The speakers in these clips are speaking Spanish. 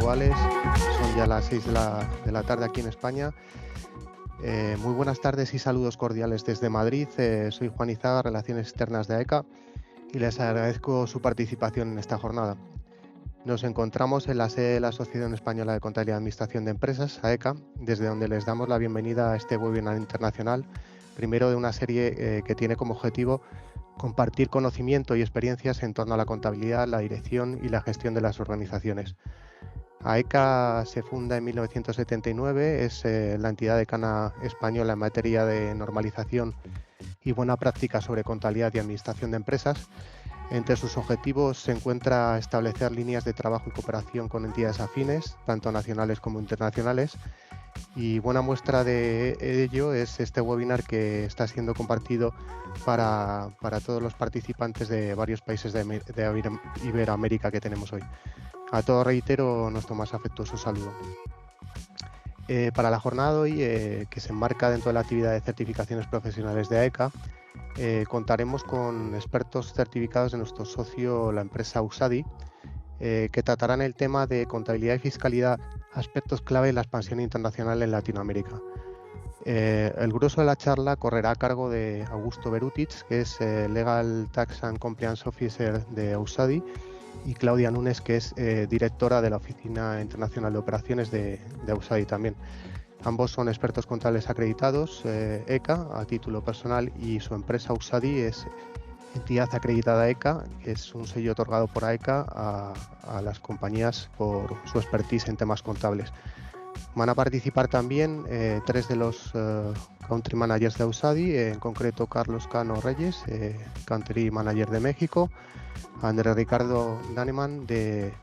habituales. Son ya las 6 de la tarde aquí en España. Muy buenas tardes y saludos cordiales desde Madrid. Soy Juan Izaga, Relaciones Externas de AECA, y les agradezco su participación en esta jornada. Nos encontramos en la sede de la Asociación Española de Contabilidad y Administración de Empresas, AECA, desde donde les damos la bienvenida a este webinar internacional, primero de una serie que tiene como objetivo compartir conocimiento y experiencias en torno a la contabilidad, la dirección y la gestión de las organizaciones. AECA se funda en 1979, es la entidad decana española en materia de normalización y buena práctica sobre contabilidad y administración de empresas. Entre sus objetivos se encuentra establecer líneas de trabajo y cooperación con entidades afines, tanto nacionales como internacionales, y buena muestra de ello es este webinar que está siendo compartido para todos los participantes de varios países de Iberoamérica que tenemos hoy. A todos reitero nuestro más afectuoso saludo. Para la jornada de hoy, que se enmarca dentro de la actividad de certificaciones profesionales de AECA, contaremos con expertos certificados de nuestro socio, la empresa USADI, que tratarán el tema de contabilidad y fiscalidad, aspectos clave en la expansión internacional en Latinoamérica. El grueso de la charla correrá a cargo de Augusto Berutich, que es Legal Tax and Compliance Officer de USADI, y Claudia Núñez, que es directora de la Oficina Internacional de Operaciones de USADI también. Ambos son expertos contables acreditados, ECA, a título personal, y su empresa USADI es entidad acreditada ECA, que es un sello otorgado por AECA a las compañías por su expertise en temas contables. Van a participar también 3 de los Country Managers de USADI, en concreto Carlos Cano Reyes, Country Manager de México, Andrés Ricardo Daneman de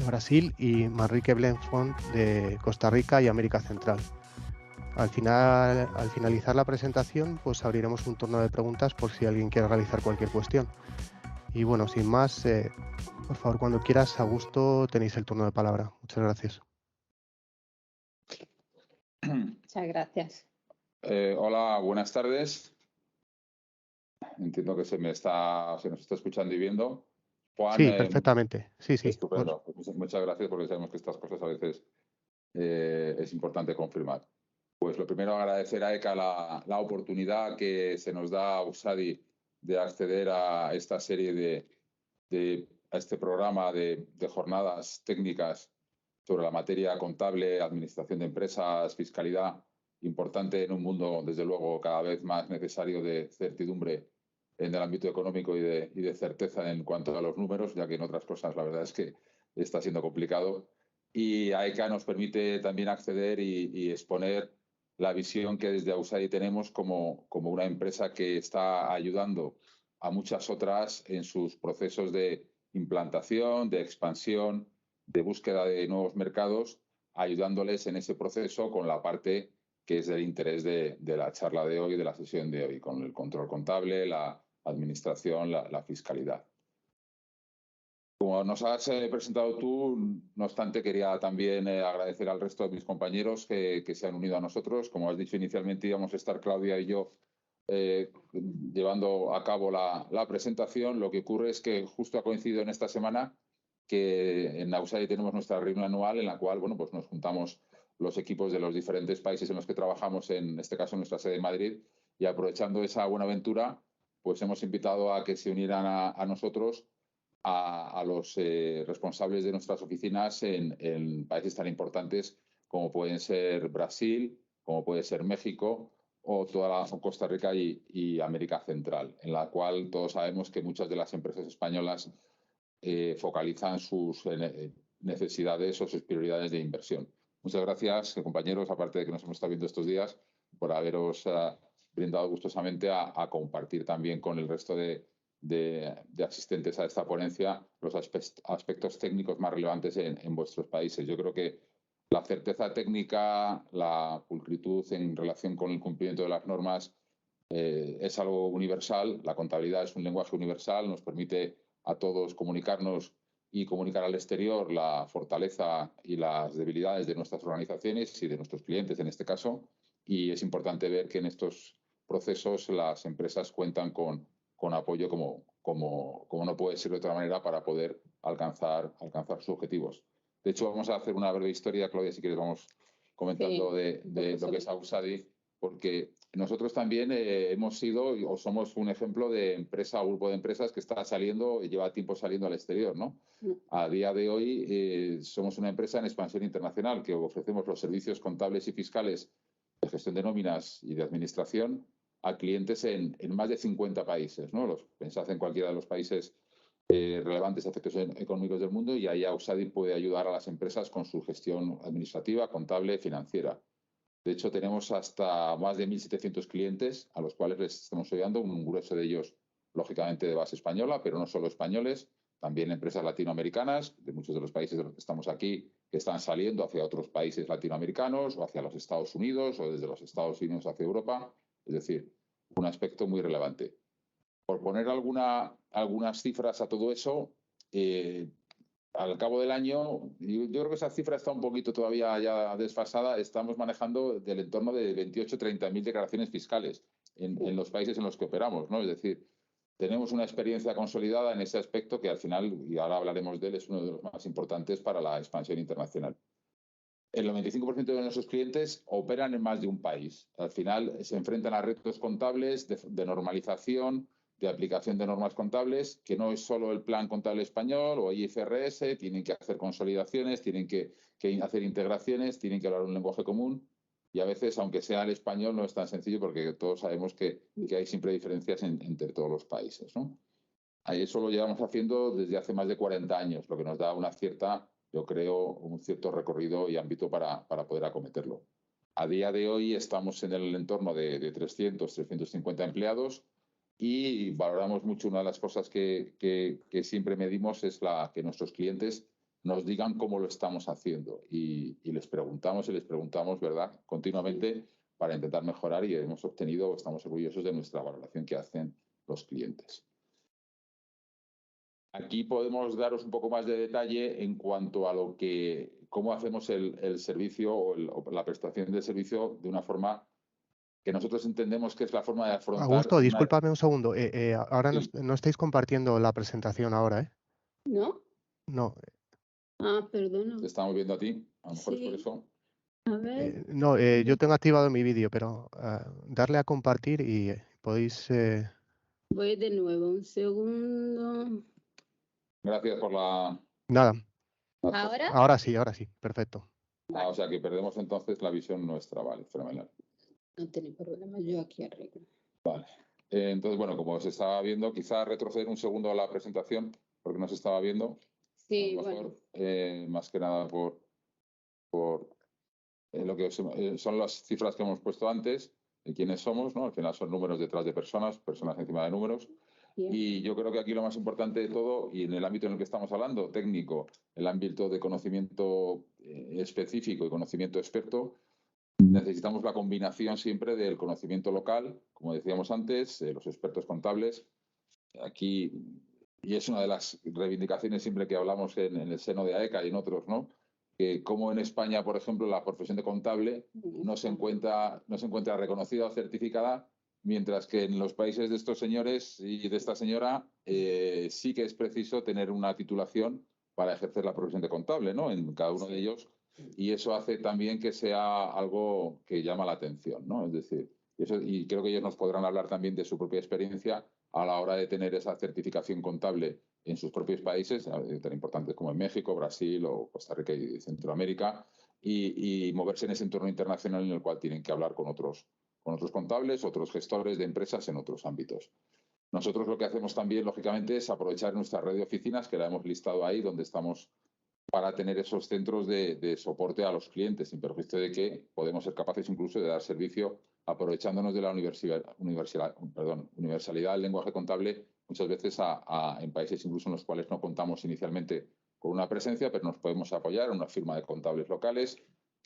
Brasil y Manrique Blenfont de Costa Rica y América Central. Al finalizar la presentación, pues abriremos un turno de preguntas por si alguien quiere realizar cualquier cuestión. Y bueno, sin más, por favor, cuando quieras, Augusto, tenéis el turno de palabra. Muchas gracias. Muchas gracias. Hola, buenas tardes. Entiendo que se nos está escuchando y viendo. Juan, sí, perfectamente. Sí. Estupendo. Muchas gracias, porque sabemos que estas cosas a veces es importante confirmar. Pues lo primero, agradecer a ECA la oportunidad que se nos da a USADI de acceder a esta serie a este programa de jornadas técnicas sobre la materia contable, administración de empresas, fiscalidad, importante en un mundo, desde luego, cada vez más necesario de certidumbre en el ámbito económico y de certeza en cuanto a los números, ya que en otras cosas la verdad es que está siendo complicado. Y AECA nos permite también acceder y exponer la visión que desde USADI tenemos como una empresa que está ayudando a muchas otras en sus procesos de implantación, de expansión, de búsqueda de nuevos mercados, ayudándoles en ese proceso con la parte que es del interés de la charla de hoy, de la sesión de hoy, con el control contable, la administración, la fiscalidad. Como nos has presentado tú, no obstante, quería también agradecer al resto de mis compañeros que se han unido a nosotros. Como has dicho inicialmente, íbamos a estar Claudia y yo llevando a cabo la presentación. Lo que ocurre es que justo ha coincidido en esta semana que en USADI tenemos nuestra reunión anual en la cual pues nos juntamos los equipos de los diferentes países en los que trabajamos, en este caso en nuestra sede en Madrid, y aprovechando esa buena aventura, pues hemos invitado a que se unieran a nosotros a los responsables de nuestras oficinas en países tan importantes como pueden ser Brasil, como puede ser México o toda la Costa Rica y América Central, en la cual todos sabemos que muchas de las empresas españolas focalizan sus necesidades o sus prioridades de inversión. Muchas gracias, compañeros, aparte de que nos hemos estado viendo estos días, por haberos brindado gustosamente a compartir también con el resto de asistentes a esta ponencia los aspectos técnicos más relevantes en vuestros países. Yo creo que la certeza técnica, la pulcritud en relación con el cumplimiento de las normas es algo universal. La contabilidad es un lenguaje universal, nos permite a todos comunicarnos y comunicar al exterior la fortaleza y las debilidades de nuestras organizaciones y de nuestros clientes en este caso. Y es importante ver que en estos procesos las empresas cuentan con apoyo como no puede ser de otra manera para poder alcanzar sus objetivos. De hecho, vamos a hacer una breve historia, Claudia, si quieres vamos comentando Sí, de lo que es Ausadi, porque nosotros también hemos sido o somos un ejemplo de empresa o grupo de empresas que está saliendo y lleva tiempo saliendo al exterior, ¿no? A día de hoy somos una empresa en expansión internacional que ofrecemos los servicios contables y fiscales de gestión de nóminas y de administración a clientes en más de 50 países, ¿no? Pensad en cualquiera de los países relevantes efectos económicos del mundo y ahí Ausadi puede ayudar a las empresas con su gestión administrativa, contable, financiera. De hecho, tenemos hasta más de 1.700 clientes a los cuales les estamos ayudando, un grueso de ellos, lógicamente, de base española, pero no solo españoles, también empresas latinoamericanas, de muchos de los países de los que estamos aquí, que están saliendo hacia otros países latinoamericanos o hacia los Estados Unidos o desde los Estados Unidos hacia Europa. Es decir, un aspecto muy relevante. Por poner algunas cifras a todo eso, al cabo del año, yo creo que esa cifra está un poquito todavía ya desfasada, estamos manejando del entorno de 28-30.000 declaraciones fiscales en los países en los que operamos, ¿no? Es decir, tenemos una experiencia consolidada en ese aspecto que al final, y ahora hablaremos de él, es uno de los más importantes para la expansión internacional. El 95% de nuestros clientes operan en más de un país. Al final se enfrentan a retos contables de normalización, de aplicación de normas contables, que no es solo el plan contable español o IFRS, tienen que hacer consolidaciones, tienen que hacer integraciones, tienen que hablar un lenguaje común y a veces, aunque sea el español, no es tan sencillo porque todos sabemos que hay siempre diferencias entre todos los países, ¿no? Eso lo llevamos haciendo desde hace más de 40 años, lo que nos da una cierta, yo creo, un cierto recorrido y ámbito para poder acometerlo. A día de hoy estamos en el entorno de 300, 350 empleados y valoramos mucho. Una de las cosas que siempre medimos es que nuestros clientes nos digan cómo lo estamos haciendo y les preguntamos, ¿verdad?, continuamente para intentar mejorar y hemos obtenido, estamos orgullosos de nuestra valoración que hacen los clientes. Aquí podemos daros un poco más de detalle en cuanto a cómo hacemos el servicio o la prestación del servicio de una forma que nosotros entendemos que es la forma de afrontar. Augusto, discúlpame un segundo. Ahora Sí. no estáis compartiendo la presentación ahora, ¿eh? ¿No? No. Ah, perdona. Te estamos viendo a ti, a lo mejor Sí. es por eso. A ver. No, yo tengo activado mi vídeo, pero darle a compartir y podéis... Voy de nuevo, un segundo. Gracias por la... Nada, ¿Ahora? ahora sí, perfecto. O sea que perdemos entonces la visión nuestra, vale, fenomenal. No tiene problema, yo aquí arreglo. Vale. Entonces, bueno, como se estaba viendo, quizá retroceder un segundo a la presentación, porque no se estaba viendo. Sí, a lo mejor, bueno. más que nada por lo que son las cifras que hemos puesto antes, de quiénes somos, ¿no? Al final son números detrás de personas encima de números. Bien. Y yo creo que aquí lo más importante de todo, y en el ámbito en el que estamos hablando, técnico, el ámbito de conocimiento específico y conocimiento experto, necesitamos la combinación siempre del conocimiento local, como decíamos antes, los expertos contables. Aquí, y es una de las reivindicaciones siempre que hablamos en el seno de AECA y en otros, ¿no? Que como en España, por ejemplo, la profesión de contable no se encuentra reconocida o certificada, mientras que en los países de estos señores y de esta señora sí que es preciso tener una titulación para ejercer la profesión de contable, ¿no? En cada uno de ellos. Y eso hace también que sea algo que llama la atención, ¿no? Es decir, y creo que ellos nos podrán hablar también de su propia experiencia a la hora de tener esa certificación contable en sus propios países, tan importantes como en México, Brasil o Costa Rica y Centroamérica, y moverse en ese entorno internacional en el cual tienen que hablar con otros contables, otros gestores de empresas en otros ámbitos. Nosotros lo que hacemos también, lógicamente, es aprovechar nuestra red de oficinas, que la hemos listado ahí, donde estamos para tener esos centros de soporte a los clientes, sin perjuicio de que podemos ser capaces incluso de dar servicio aprovechándonos de la universalidad del lenguaje contable, muchas veces en países incluso en los cuales no contamos inicialmente con una presencia, pero nos podemos apoyar en una firma de contables locales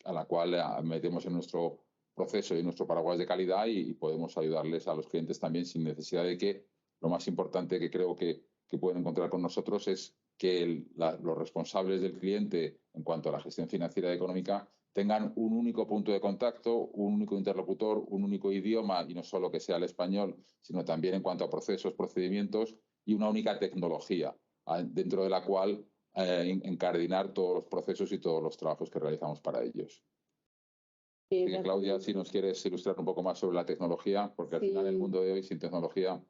a la cual metemos en nuestro proceso y en nuestro paraguas de calidad y podemos ayudarles a los clientes también sin necesidad de que lo más importante que creo que pueden encontrar con nosotros es que los responsables del cliente en cuanto a la gestión financiera y económica tengan un único punto de contacto, un único interlocutor, un único idioma, y no solo que sea el español, sino también en cuanto a procesos, procedimientos y una única tecnología, dentro de la cual encardinar todos los procesos y todos los trabajos que realizamos para ellos. Sí, Así que, Claudia, si nos quieres ilustrar un poco más sobre la tecnología, porque al final el mundo de hoy sin tecnología...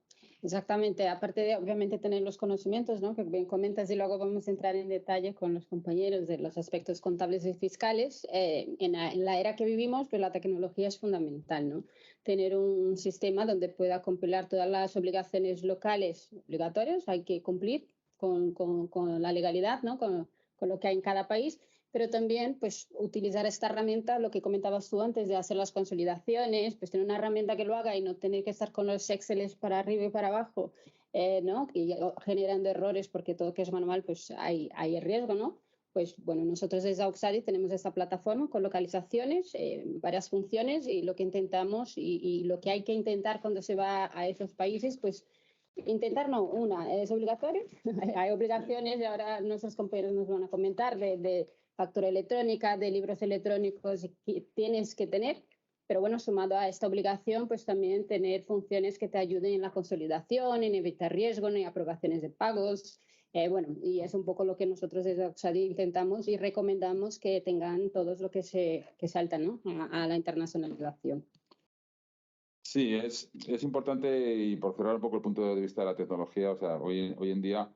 Exactamente, aparte de obviamente tener los conocimientos, ¿no? Que bien comentas, y luego vamos a entrar en detalle con los compañeros de los aspectos contables y fiscales. En la era que vivimos, pues la tecnología es fundamental, ¿no? Tener un sistema donde pueda compilar todas las obligaciones locales obligatorias, hay que cumplir con la legalidad, ¿no? Con lo que hay en cada país, pero también pues utilizar esta herramienta, lo que comentabas tú antes, de hacer las consolidaciones, pues tener una herramienta que lo haga y no tener que estar con los Exceles para arriba y para abajo, ¿no? Y generando errores porque todo que es manual, pues hay riesgo, ¿no? Pues bueno, nosotros desde Auxadi tenemos esta plataforma con localizaciones, varias funciones, y lo que intentamos y lo que hay que intentar cuando se va a esos países, pues intentar no, una, es obligatorio, hay obligaciones y ahora nuestros compañeros nos van a comentar de factura electrónica, de libros electrónicos que tienes que tener, pero bueno, sumado a esta obligación, pues también tener funciones que te ayuden en la consolidación, en evitar riesgo, en aprobaciones de pagos. Bueno, y es un poco lo que nosotros desde Auxadi intentamos y recomendamos que tengan todos lo que saltan, ¿no? a la internacionalización. Sí, es importante, y por cerrar un poco el punto de vista de la tecnología, o sea, hoy en día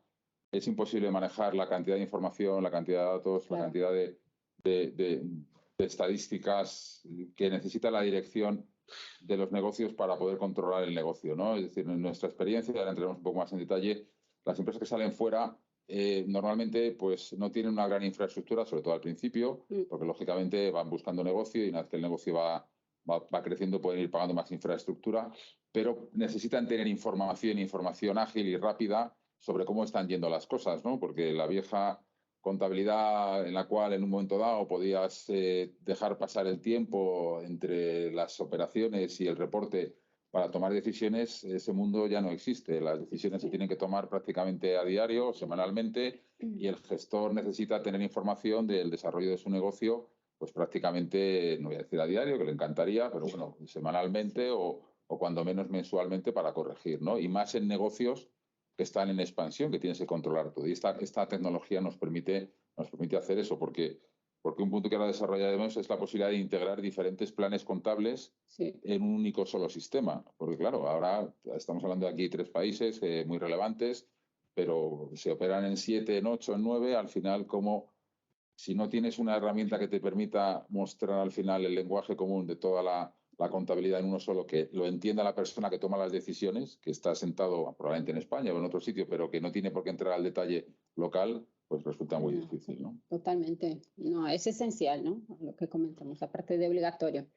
es imposible manejar la cantidad de información, la cantidad de datos, claro, la cantidad de estadísticas que necesita la dirección de los negocios para poder controlar el negocio, ¿no? Es decir, en nuestra experiencia, ahora entraremos un poco más en detalle, las empresas que salen fuera normalmente pues no tienen una gran infraestructura, sobre todo al principio, porque lógicamente van buscando negocio y una vez que el negocio va creciendo pueden ir pagando más infraestructura, pero necesitan tener información ágil y rápida sobre cómo están yendo las cosas, ¿no? Porque la vieja contabilidad en la cual en un momento dado podías dejar pasar el tiempo entre las operaciones y el reporte para tomar decisiones, ese mundo ya no existe. Las decisiones se tienen que tomar prácticamente a diario, semanalmente, y el gestor necesita tener información del desarrollo de su negocio, pues prácticamente, no voy a decir a diario, que le encantaría, pero bueno, semanalmente o cuando menos mensualmente para corregir, ¿no? Y más en negocios que están en expansión, que tienes que controlar todo. Y esta tecnología nos permite hacer eso, porque un punto que ahora desarrollaremos es la posibilidad de integrar diferentes planes contables en un único solo sistema. Porque claro, ahora estamos hablando de aquí 3 países muy relevantes, pero se operan en 7, en 8, en 9, al final como si no tienes una herramienta que te permita mostrar al final el lenguaje común de toda la contabilidad en uno solo, que lo entienda la persona que toma las decisiones, que está sentado probablemente en España o en otro sitio, pero que no tiene por qué entrar al detalle local, pues resulta muy difícil, ¿no? Totalmente. No, es esencial, ¿no? Lo que comentamos, aparte de obligatorio.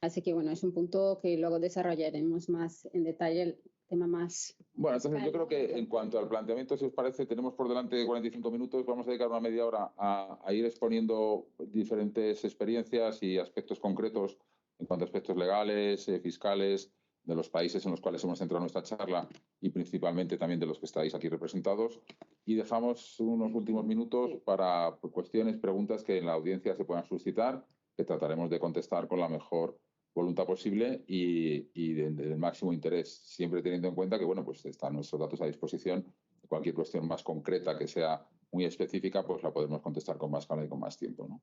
Así que bueno, es un punto que luego desarrollaremos más en detalle, el tema más... Bueno, entonces yo creo que en cuanto al planteamiento, si os parece, tenemos por delante 45 minutos, vamos a dedicar una media hora a ir exponiendo diferentes experiencias y aspectos concretos en cuanto a aspectos legales, fiscales, de los países en los cuales hemos centrado nuestra charla y principalmente también de los que estáis aquí representados. Y dejamos unos últimos minutos para cuestiones, preguntas que en la audiencia se puedan suscitar, que trataremos de contestar con la mejor voluntad posible y del máximo interés, siempre teniendo en cuenta que bueno, pues están nuestros datos a disposición. Cualquier cuestión más concreta que sea muy específica, pues la podemos contestar con más calma y con más tiempo, ¿no?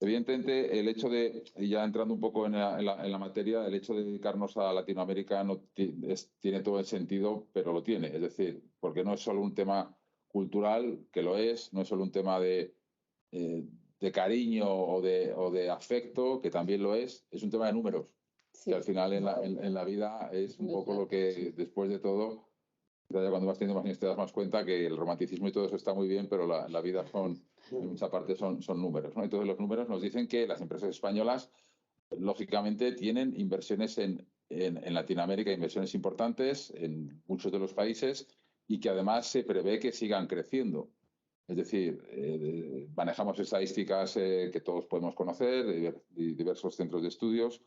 Evidentemente, el hecho de, ya entrando un poco en la materia, el hecho de dedicarnos a Latinoamérica no tiene todo el sentido, pero lo tiene. Es decir, porque no es solo un tema cultural, que lo es, no es solo un tema de cariño o de afecto, que también lo es un tema de números. Sí. Que al final en la vida es un poco lo que, después de todo, cuando vas teniendo más años te das más cuenta que el romanticismo y todo eso está muy bien, pero la vida en mucha parte son números, ¿no? Entonces los números nos dicen que las empresas españolas, lógicamente, tienen inversiones en Latinoamérica, inversiones importantes en muchos de los países y que además se prevé que sigan creciendo. Es decir, manejamos estadísticas que todos podemos conocer, de diversos centros de estudios,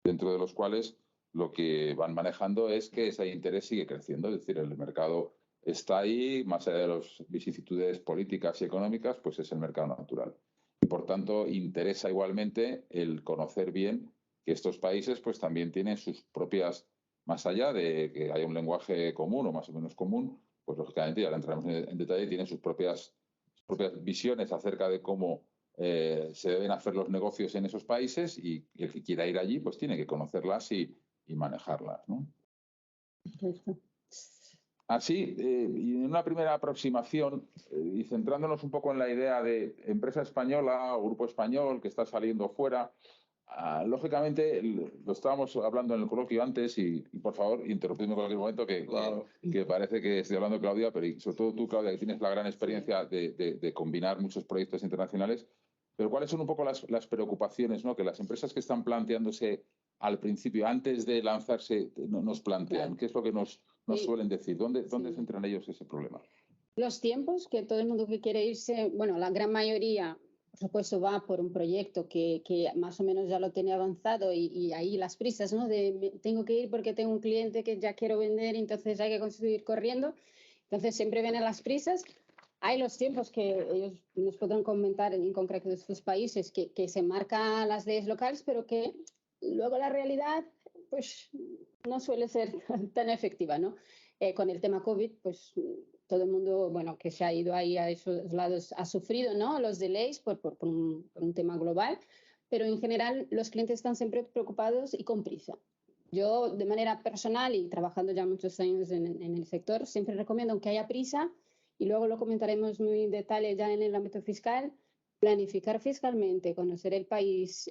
dentro de los cuales lo que van manejando es que ese interés sigue creciendo. Es decir, el mercado está ahí, más allá de las vicisitudes políticas y económicas, pues es el mercado natural. Y por tanto, interesa igualmente el conocer bien que estos países pues también tienen sus propias, más allá de que haya un lenguaje común o más o menos común, pues lógicamente, y ahora entraremos en detalle, tienen sus propias propias visiones acerca de cómo se deben hacer los negocios en esos países, y el que quiera ir allí pues tiene que conocerlas y manejarlas, ¿no? Perfecto. Así, y en una primera aproximación, y centrándonos un poco en la idea de empresa española o grupo español que está saliendo fuera, lógicamente, lo estábamos hablando en el coloquio antes, y por favor, interrumpidme en cualquier momento, que parece que estoy hablando de Claudia, pero sobre todo tú, Claudia, que tienes la gran experiencia de combinar muchos proyectos internacionales. Pero ¿cuáles son un poco las preocupaciones, ¿no?, que las empresas que están planteándose al principio, antes de lanzarse, nos plantean? Claro. ¿Qué es lo que nos suelen decir? ¿Dónde centran ellos ese problema? Los tiempos, que todo el mundo que quiere irse, bueno, la gran mayoría, por supuesto, va por un proyecto que más o menos ya lo tiene avanzado, y ahí las prisas, ¿no? Tengo que ir porque tengo un cliente que ya quiero vender, entonces hay que construir corriendo. Entonces siempre vienen las prisas. Hay los tiempos que ellos nos podrán comentar en concreto de sus países, que se marcan las leyes locales, pero que luego la realidad pues no suele ser tan efectiva, ¿no? Con el tema COVID, pues todo el mundo, bueno, que se ha ido ahí a esos lados ha sufrido, ¿no?, los delays por un tema global, pero en general los clientes están siempre preocupados y con prisa. Yo, de manera personal y trabajando ya muchos años en el sector, siempre recomiendo que haya prisa, y luego lo comentaremos muy en detalle ya en el ámbito fiscal. Planificar fiscalmente, conocer el país,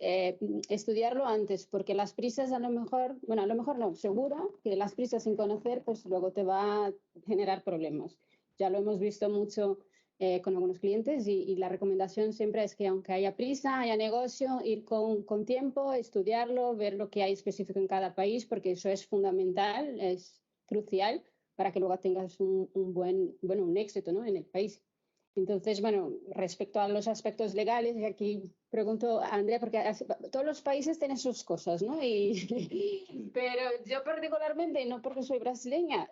estudiarlo antes, porque las prisas a lo mejor no, seguro que las prisas sin conocer, pues luego te va a generar problemas. Ya lo hemos visto mucho con algunos clientes, y la recomendación siempre es que, aunque haya prisa, haya negocio, ir con tiempo, estudiarlo, ver lo que hay específico en cada país, porque eso es fundamental, es crucial para que luego tengas un éxito, ¿no?, en el país. Entonces, bueno, respecto a los aspectos legales, y aquí pregunto a Andrea, porque todos los países tienen sus cosas, ¿no? Pero yo particularmente, no porque soy brasileña,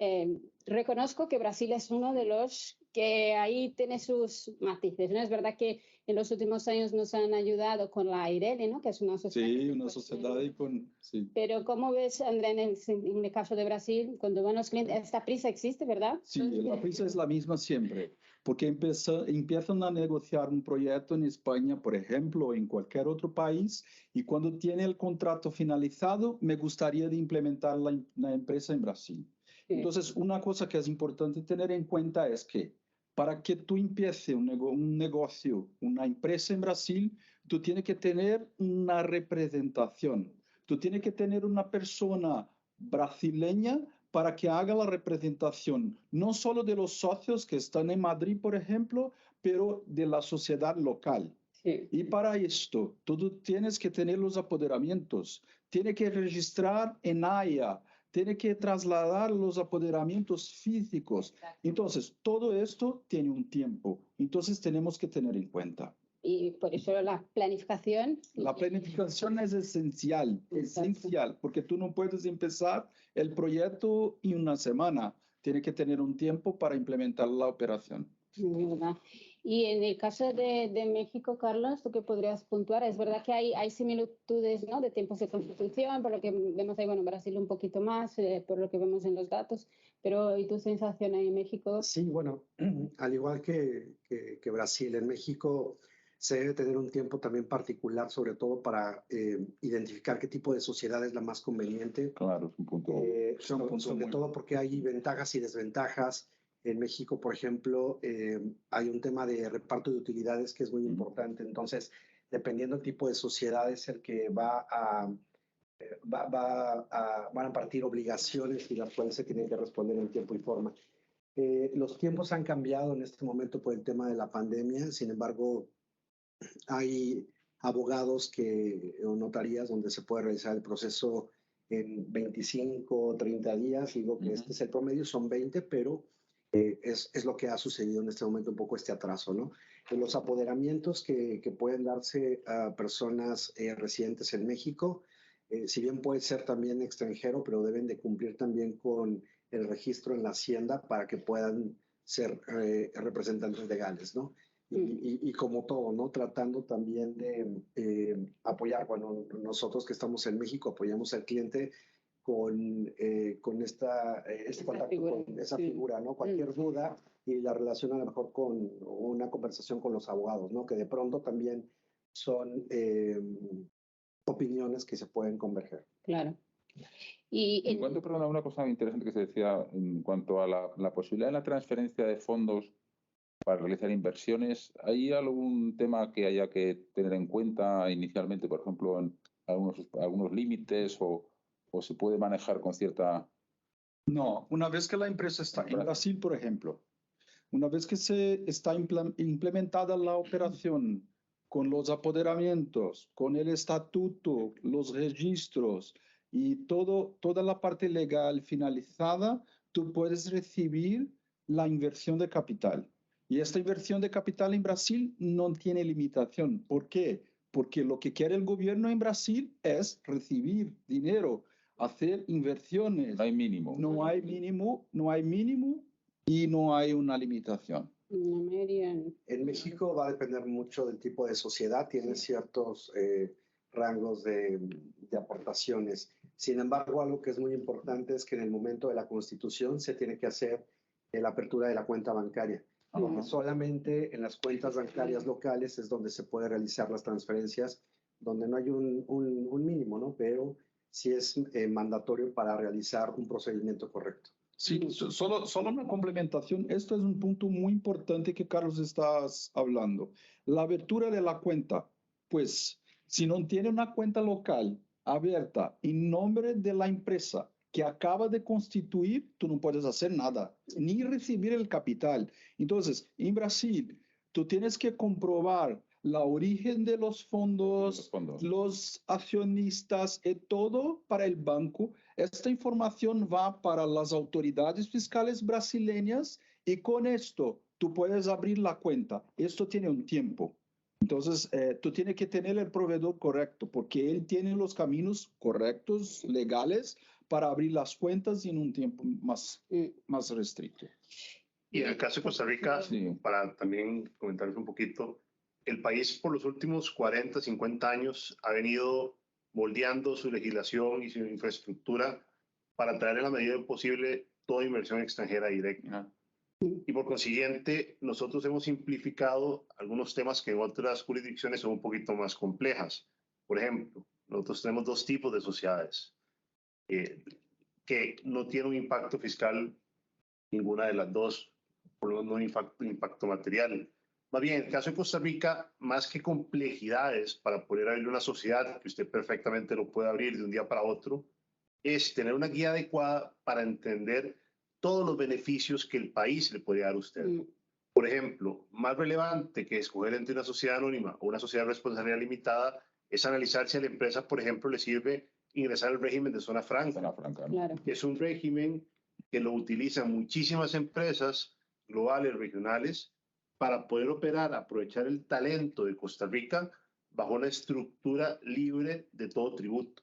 reconozco que Brasil es uno de los que ahí tiene sus matices, ¿no? Es verdad que en los últimos años nos han ayudado con la AIRELI, ¿no?, que es una sociedad. Sí, una sociedad con... Sí. Pero ¿cómo ves, Andrea, en el caso de Brasil, cuando van los clientes, esta prisa existe, ¿verdad? Sí, la prisa es la misma siempre, porque empiezan a negociar un proyecto en España, por ejemplo, o en cualquier otro país, y cuando tiene el contrato finalizado, me gustaría de implementar la empresa en Brasil. Sí. Entonces, una cosa que es importante tener en cuenta es que para que tú empieces un negocio, una empresa en Brasil, tú tienes que tener una representación. Tú tienes que tener una persona brasileña para que haga la representación, no solo de los socios que están en Madrid, por ejemplo, pero de la sociedad local. Sí. Y para esto, tú tienes que tener los apoderamientos, tienes que registrar en AIA, tienes que trasladar los apoderamientos físicos. Entonces, todo esto tiene un tiempo. Entonces, tenemos que tener en cuenta. Y por eso la planificación. La planificación es esencial, porque tú no puedes empezar el proyecto en una semana. Tiene que tener un tiempo para implementar la operación. Y en el caso de México, Carlos, ¿tú qué podrías puntuar? Es verdad que hay similitudes, ¿no?, de tiempos de construcción, por lo que vemos ahí, bueno, Brasil un poquito más, por lo que vemos en los datos, pero ¿y tu sensación ahí en México? Sí, bueno, al igual que Brasil, en México se debe tener un tiempo también particular, sobre todo para identificar qué tipo de sociedad es la más conveniente. Claro, es un punto. Sobre todo porque hay ventajas y desventajas. En México, por ejemplo, hay un tema de reparto de utilidades que es muy importante. Entonces, dependiendo del tipo de sociedad, es el que van a partir obligaciones, y las cuales se tienen que responder en tiempo y forma. Los tiempos han cambiado en este momento por el tema de la pandemia. Sin embargo, hay abogados o notarías donde se puede realizar el proceso en 25 o 30 días. Digo que este es el promedio, son 20, pero es lo que ha sucedido en este momento, un poco este atraso, ¿no? Los apoderamientos que pueden darse a personas residentes en México, si bien puede ser también extranjero, pero deben de cumplir también con el registro en la Hacienda para que puedan ser representantes legales, ¿no? Y como todo, ¿no?, tratando también de apoyar. Bueno, nosotros que estamos en México apoyamos al cliente con este contacto, con esa figura, ¿no? Cualquier duda, y la relación a lo mejor con una conversación con los abogados, ¿no? Que de pronto también son opiniones que se pueden converger. Claro. En cuanto, perdona, una cosa interesante que se decía en cuanto a la posibilidad de la transferencia de fondos para realizar inversiones, ¿hay algún tema que haya que tener en cuenta inicialmente, por ejemplo, en algunos límites o se puede manejar con cierta... No, una vez que la empresa está en Brasil, por ejemplo, una vez que se está implementada la operación con los apoderamientos, con el estatuto, los registros y toda la parte legal finalizada, tú puedes recibir la inversión de capital. Y esta inversión de capital en Brasil no tiene limitación. ¿Por qué? Porque lo que quiere el gobierno en Brasil es recibir dinero, hacer inversiones. No hay mínimo. No hay mínimo, no hay mínimo y no hay una limitación. En México va a depender mucho del tipo de sociedad, tiene ciertos rangos de aportaciones. Sin embargo, algo que es muy importante es que en el momento de la constitución se tiene que hacer la apertura de la cuenta bancaria. Porque solamente en las cuentas bancarias locales es donde se puede realizar las transferencias, donde no hay un mínimo, ¿no? Pero sí es mandatorio para realizar un procedimiento correcto. Sí, solo una complementación. Esto es un punto muy importante que Carlos está hablando. La apertura de la cuenta, pues, si no tiene una cuenta local abierta en nombre de la empresa que acaba de constituir, tú no puedes hacer nada, ni recibir el capital. Entonces, en Brasil, tú tienes que comprobar la origen de los fondos, los accionistas y todo para el banco. Esta información va para las autoridades fiscales brasileñas y con esto tú puedes abrir la cuenta. Esto tiene un tiempo. Entonces, tú tienes que tener el proveedor correcto porque él tiene los caminos correctos, legales, para abrir las cuentas en un tiempo más restricto. Y en el caso de Costa Rica, para también comentarles un poquito, el país por los últimos 40, 50 años ha venido moldeando su legislación y su infraestructura para traer en la medida posible toda inversión extranjera directa. Y por consiguiente, nosotros hemos simplificado algunos temas que en otras jurisdicciones son un poquito más complejas. Por ejemplo, nosotros tenemos dos tipos de sociedades que no tienen un impacto fiscal ninguna de las dos, por lo menos no impacto material. Más bien, en el caso de Costa Rica, más que complejidades para poder abrir una sociedad, que usted perfectamente lo puede abrir de un día para otro, es tener una guía adecuada para entender todos los beneficios que el país le puede dar a usted. Por ejemplo, más relevante que escoger entre una sociedad anónima o una sociedad de responsabilidad limitada es analizar si a la empresa, por ejemplo, le sirve ingresar al régimen de zona franca, ¿no? Claro. Que es un régimen que lo utilizan muchísimas empresas globales, regionales, para poder operar, aprovechar el talento de Costa Rica bajo una estructura libre de todo tributo.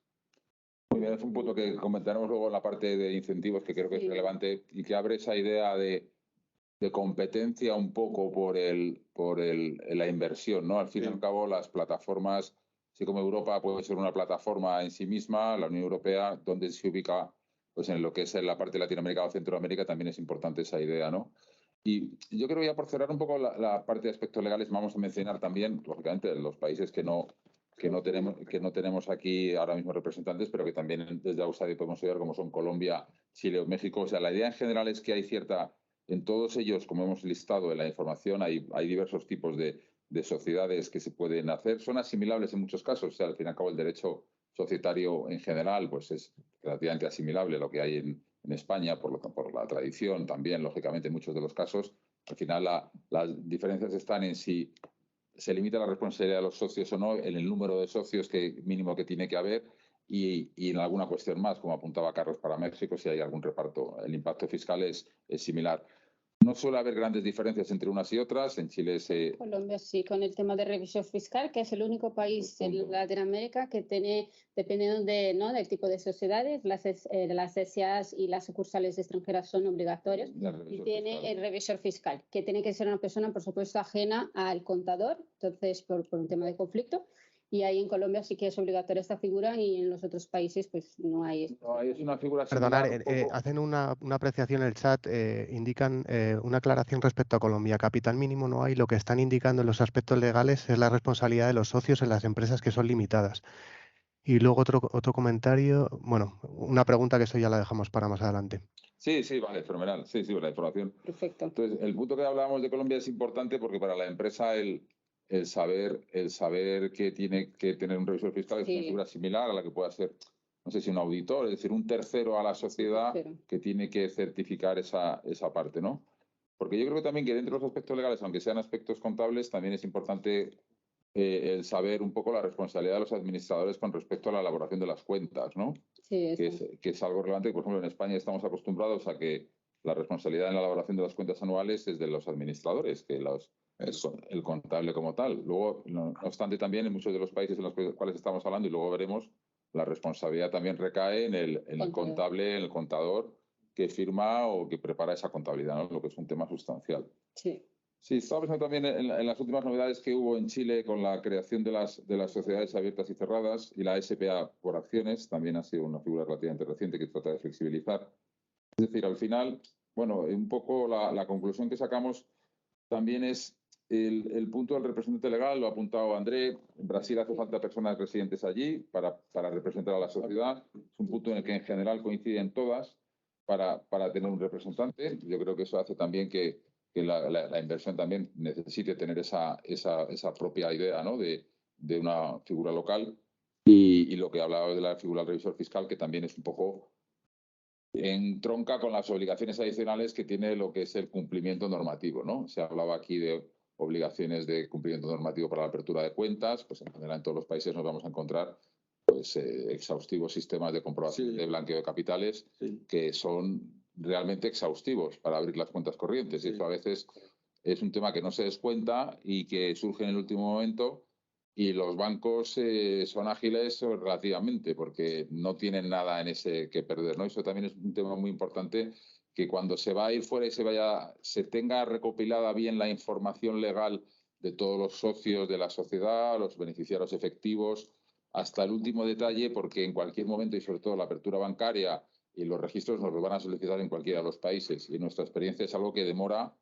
Muy bien, es un punto que comentaremos luego en la parte de incentivos, que creo que es relevante y que abre esa idea de competencia un poco por la inversión, ¿no? Al fin y al cabo, las plataformas, así como Europa puede ser una plataforma en sí misma, la Unión Europea, donde se ubica, pues en lo que es en la parte de Latinoamérica o Centroamérica, también es importante esa idea, ¿no? Y yo creo que ya por cerrar un poco la parte de aspectos legales, vamos a mencionar también, lógicamente, los países que no tenemos aquí ahora mismo representantes, pero que también desde Australia podemos ayudar, como son Colombia, Chile o México. O sea, la idea en general es que hay en todos ellos, como hemos listado en la información, hay diversos tipos de sociedades que se pueden hacer. Son asimilables en muchos casos. O sea, al fin y al cabo, el derecho societario en general pues es relativamente asimilable a lo que hay en España, por la tradición también, lógicamente, en muchos de los casos. Al final, las diferencias están en si se limita la responsabilidad de los socios o no, en el número de socios mínimo que tiene que haber y en alguna cuestión más, como apuntaba Carlos para México, si hay algún reparto. El impacto fiscal es similar. No suele haber grandes diferencias entre unas y otras. En Chile Colombia sí, con el tema de revisión fiscal, que es el único país en Latinoamérica que tiene, dependiendo del tipo de sociedades, las SAs y las sucursales extranjeras son obligatorias y tiene el revisor fiscal, que tiene que ser una persona, por supuesto, ajena al contador, entonces por un tema de conflicto. Y ahí en Colombia sí que es obligatoria esta figura y en los otros países pues no hay. No, ahí es una figura Perdonar, similar un poco. hacen una apreciación en el chat, indican una aclaración respecto a Colombia. Capital mínimo no hay, lo que están indicando en los aspectos legales es la responsabilidad de los socios en las empresas que son limitadas. Y luego otro comentario, bueno, una pregunta que eso ya la dejamos para más adelante. Sí, sí, vale, fenomenal. Sí, sí, la información. Perfecto. Entonces, el punto que hablábamos de Colombia es importante porque para la empresa el saber que tiene que tener un revisor fiscal es una figura similar a la que pueda ser, no sé si un auditor, es decir, un tercero a la sociedad que tiene que certificar esa parte, ¿no? Porque yo creo que también que dentro de los aspectos legales, aunque sean aspectos contables, también es importante el saber un poco la responsabilidad de los administradores con respecto a la elaboración de las cuentas, ¿no? Sí, que es algo relevante. Por ejemplo, en España estamos acostumbrados a que la responsabilidad en la elaboración de las cuentas anuales es de los administradores, que el contable como tal. Luego, no obstante, también en muchos de los países en los cuales estamos hablando, y luego veremos, la responsabilidad también recae en el contable, en el contador que firma o que prepara esa contabilidad, ¿no? Lo que es un tema sustancial. Sí. Sí, estaba pensando también en las últimas novedades que hubo en Chile con la creación de las sociedades abiertas y cerradas y la SPA por acciones, también ha sido una figura relativamente reciente que trata de flexibilizar. Es decir, al final, bueno, un poco la conclusión que sacamos también es el punto del representante legal, lo ha apuntado André. En Brasil hace falta personas residentes allí para representar a la sociedad. Es un punto en el que en general coinciden todas para tener un representante. Yo creo que eso hace también que la inversión también necesite tener esa propia idea, ¿no? de una figura local. Y lo que hablaba de la figura del revisor fiscal, que también es un poco entronca con las obligaciones adicionales que tiene lo que es el cumplimiento normativo, ¿no? Se hablaba aquí de obligaciones de cumplimiento normativo para la apertura de cuentas, pues en general en todos los países nos vamos a encontrar pues exhaustivos sistemas de comprobación de blanqueo de capitales que son realmente exhaustivos para abrir las cuentas corrientes. Y eso a veces es un tema que no se descuenta y que surge en el último momento. Y los bancos son ágiles relativamente porque no tienen nada en ese que perder, ¿no? Eso también es un tema muy importante, que cuando se va a ir fuera y se tenga recopilada bien la información legal de todos los socios de la sociedad, los beneficiarios efectivos, hasta el último detalle, porque en cualquier momento, y sobre todo la apertura bancaria y los registros nos los van a solicitar en cualquiera de los países. Y nuestra experiencia es algo que demora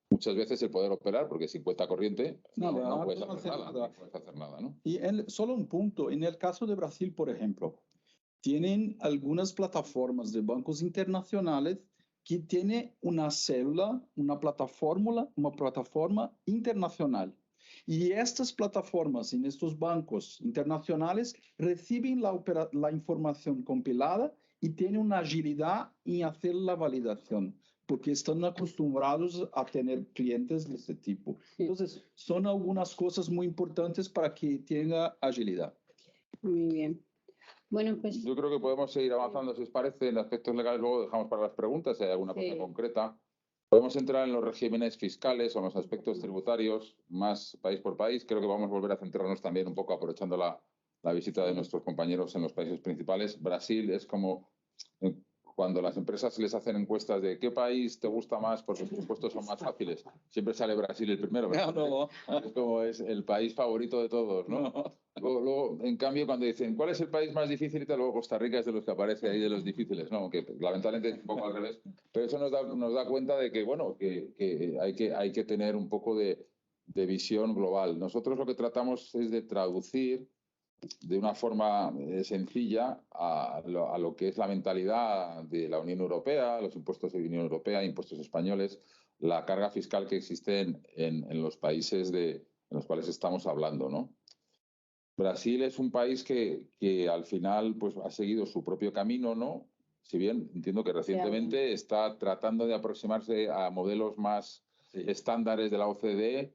muchas veces el poder operar, porque sin cuenta corriente no puedes hacer nada. No puedes hacer nada, ¿no? Y solo un punto, en el caso de Brasil, por ejemplo, tienen algunas plataformas de bancos internacionales que tienen una célula, una plataforma internacional. Y estas plataformas en estos bancos internacionales reciben la información compilada y tienen una agilidad en hacer la validación, porque están acostumbrados a tener clientes de este tipo. Entonces, son algunas cosas muy importantes para que tenga agilidad. Muy bien. Bueno, pues yo creo que podemos seguir avanzando, si os parece, en aspectos legales. Luego dejamos para las preguntas, si hay alguna cosa concreta. Podemos entrar en los regímenes fiscales o en los aspectos tributarios, más país por país. Creo que vamos a volver a centrarnos también un poco, aprovechando la visita de nuestros compañeros en los países principales. Brasil es como cuando las empresas les hacen encuestas de qué país te gusta más porque sus impuestos son más fáciles, siempre sale Brasil el primero. No. Es como es el país favorito de todos, ¿no? Luego, en cambio, cuando dicen ¿cuál es el país más difícil? Y luego Costa Rica es de los que aparece ahí de los difíciles, ¿no? Que lamentablemente es un poco al revés. Pero eso nos da cuenta de que, bueno, que hay que tener un poco de visión global. Nosotros lo que tratamos es de traducir de una forma sencilla a lo que es la mentalidad de la Unión Europea, los impuestos de la Unión Europea, impuestos españoles, la carga fiscal que existe en los países en los cuales estamos hablando, ¿no? Brasil es un país que al final pues, ha seguido su propio camino, ¿no? Si bien entiendo que recientemente está tratando de aproximarse a modelos más estándares de la OCDE,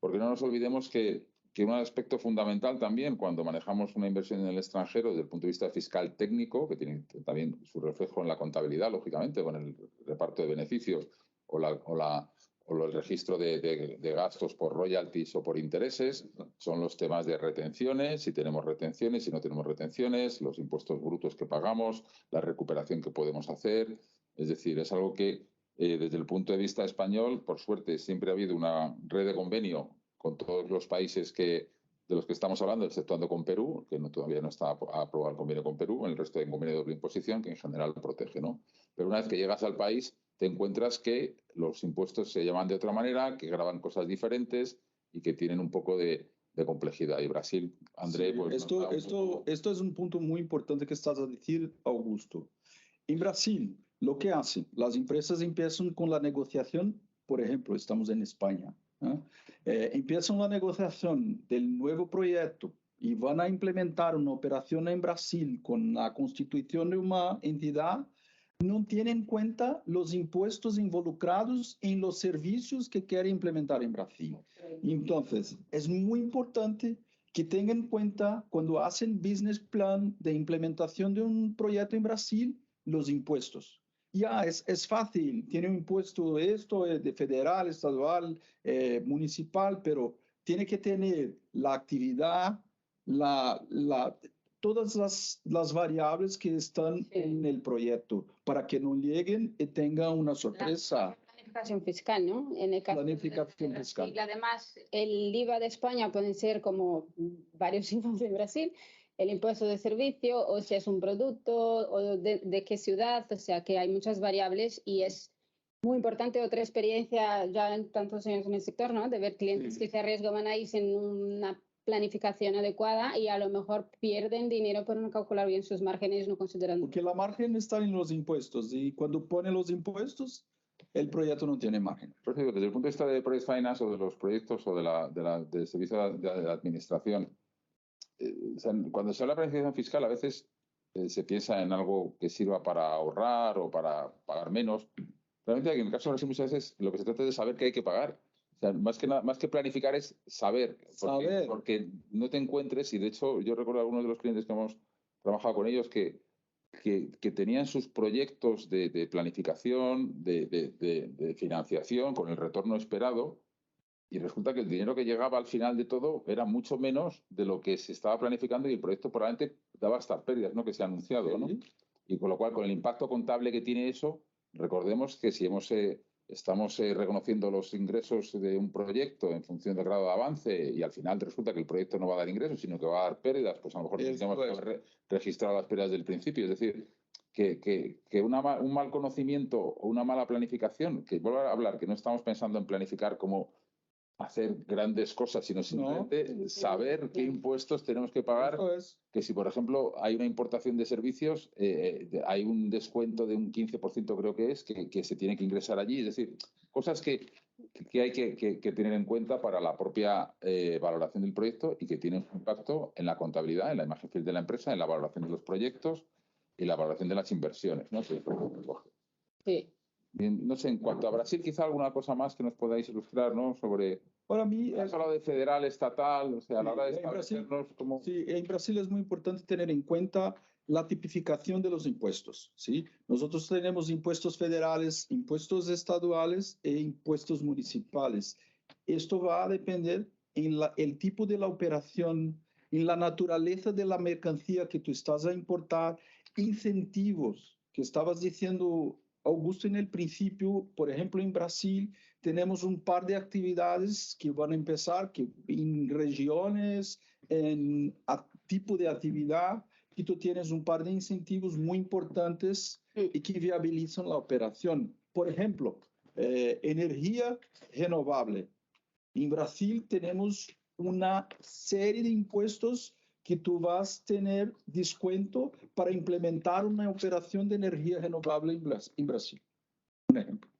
porque no nos olvidemos que un aspecto fundamental también cuando manejamos una inversión en el extranjero desde el punto de vista fiscal técnico, que tiene también su reflejo en la contabilidad, lógicamente, con el reparto de beneficios o el registro de gastos por royalties o por intereses, son los temas de retenciones, si tenemos retenciones, si no tenemos retenciones, los impuestos brutos que pagamos, la recuperación que podemos hacer. Es decir, es algo que desde el punto de vista español, por suerte, siempre ha habido una red de convenio con todos los países de de los que estamos hablando, exceptuando con Perú, que todavía no está aprobado el convenio con Perú, el resto de convenio de doble imposición, que en general protege, ¿no? Pero una vez que llegas al país, te encuentras que los impuestos se llaman de otra manera, que graban cosas diferentes y que tienen un poco de complejidad. Y Brasil, André, sí, pues... esto es un punto muy importante que estás a decir, Augusto. En Brasil, lo que hacen, las empresas empiezan con la negociación, por ejemplo, estamos en España, ¿no? Empiezan la negociación del nuevo proyecto y van a implementar una operación en Brasil con la constitución de una entidad, no tienen en cuenta los impuestos involucrados en los servicios que quieren implementar en Brasil. Entonces, es muy importante que tengan en cuenta cuando hacen business plan de implementación de un proyecto en Brasil, los impuestos. Ya, es fácil, tiene un impuesto esto, de federal, estadual, municipal, pero tiene que tener la actividad, todas las variables que están en el proyecto para que no lleguen y tengan una sorpresa. Planificación fiscal, ¿no? En el caso planificación fiscal. Y además, el IVA de España pueden ser como varios IVAs de Brasil, el impuesto de servicio, o si es un producto, o de qué ciudad, o sea que hay muchas variables y es muy importante otra experiencia ya en tantos años en el sector, ¿no? De ver clientes que se arriesgan a irse en una planificación adecuada y a lo mejor pierden dinero por no calcular bien sus márgenes, no considerando. Porque la margen está en los impuestos y cuando ponen los impuestos, el proyecto no tiene margen. Por eso, desde el punto de vista de Project Finance o de los proyectos o del servicio de la administración, o sea, cuando se habla de planificación fiscal, a veces se piensa en algo que sirva para ahorrar o para pagar menos. Realmente, en el caso de Brasil, muchas veces lo que se trata es de saber qué hay que pagar. O sea, más que planificar es saber. Porque no te encuentres, y de hecho yo recuerdo a algunos de los clientes que hemos trabajado con ellos que tenían sus proyectos de planificación, de financiación con el retorno esperado, y resulta que el dinero que llegaba al final de todo era mucho menos de lo que se estaba planificando y el proyecto probablemente daba hasta pérdidas, ¿no? Que se ha anunciado, ¿no? Y con lo cual, con el impacto contable que tiene eso, recordemos que si estamos reconociendo los ingresos de un proyecto en función del grado de avance y al final resulta que el proyecto no va a dar ingresos, sino que va a dar pérdidas, pues a lo mejor tenemos que haber registrado las pérdidas del principio. Es decir, que un mal conocimiento o una mala planificación, que vuelvo a hablar, que no estamos pensando en planificar como hacer grandes cosas, sino simplemente saber qué impuestos tenemos que pagar. Que si, por ejemplo, hay una importación de servicios, hay un descuento de un 15%, creo que es, que se tiene que ingresar allí. Es decir, cosas que hay que tener en cuenta para la propia valoración del proyecto y que tienen un impacto en la contabilidad, en la imagen de la empresa, en la valoración de los proyectos y la valoración de las inversiones, ¿no? Sí. Bien, no sé, en cuanto a Brasil, quizá alguna cosa más que nos podáis ilustrar, ¿no? Sobre... Para mí... Has hablado de federal, estatal, o sea, a la hora de establecernos como... Sí, en Brasil es muy importante tener en cuenta la tipificación de los impuestos, ¿sí? Nosotros tenemos impuestos federales, impuestos estaduales e impuestos municipales. Esto va a depender en el tipo de la operación, en la naturaleza de la mercancía que tú estás a importar, incentivos que estabas diciendo, Augusto, en el principio. Por ejemplo, en Brasil tenemos un par de actividades que van a empezar, que en regiones, en tipo de actividad, que tú tienes un par de incentivos muy importantes y que viabilizan la operación. Por ejemplo, energía renovable. En Brasil tenemos una serie de impuestos que tú vas a tener descuento para implementar una operación de energía renovable en Brasil. Un ejemplo.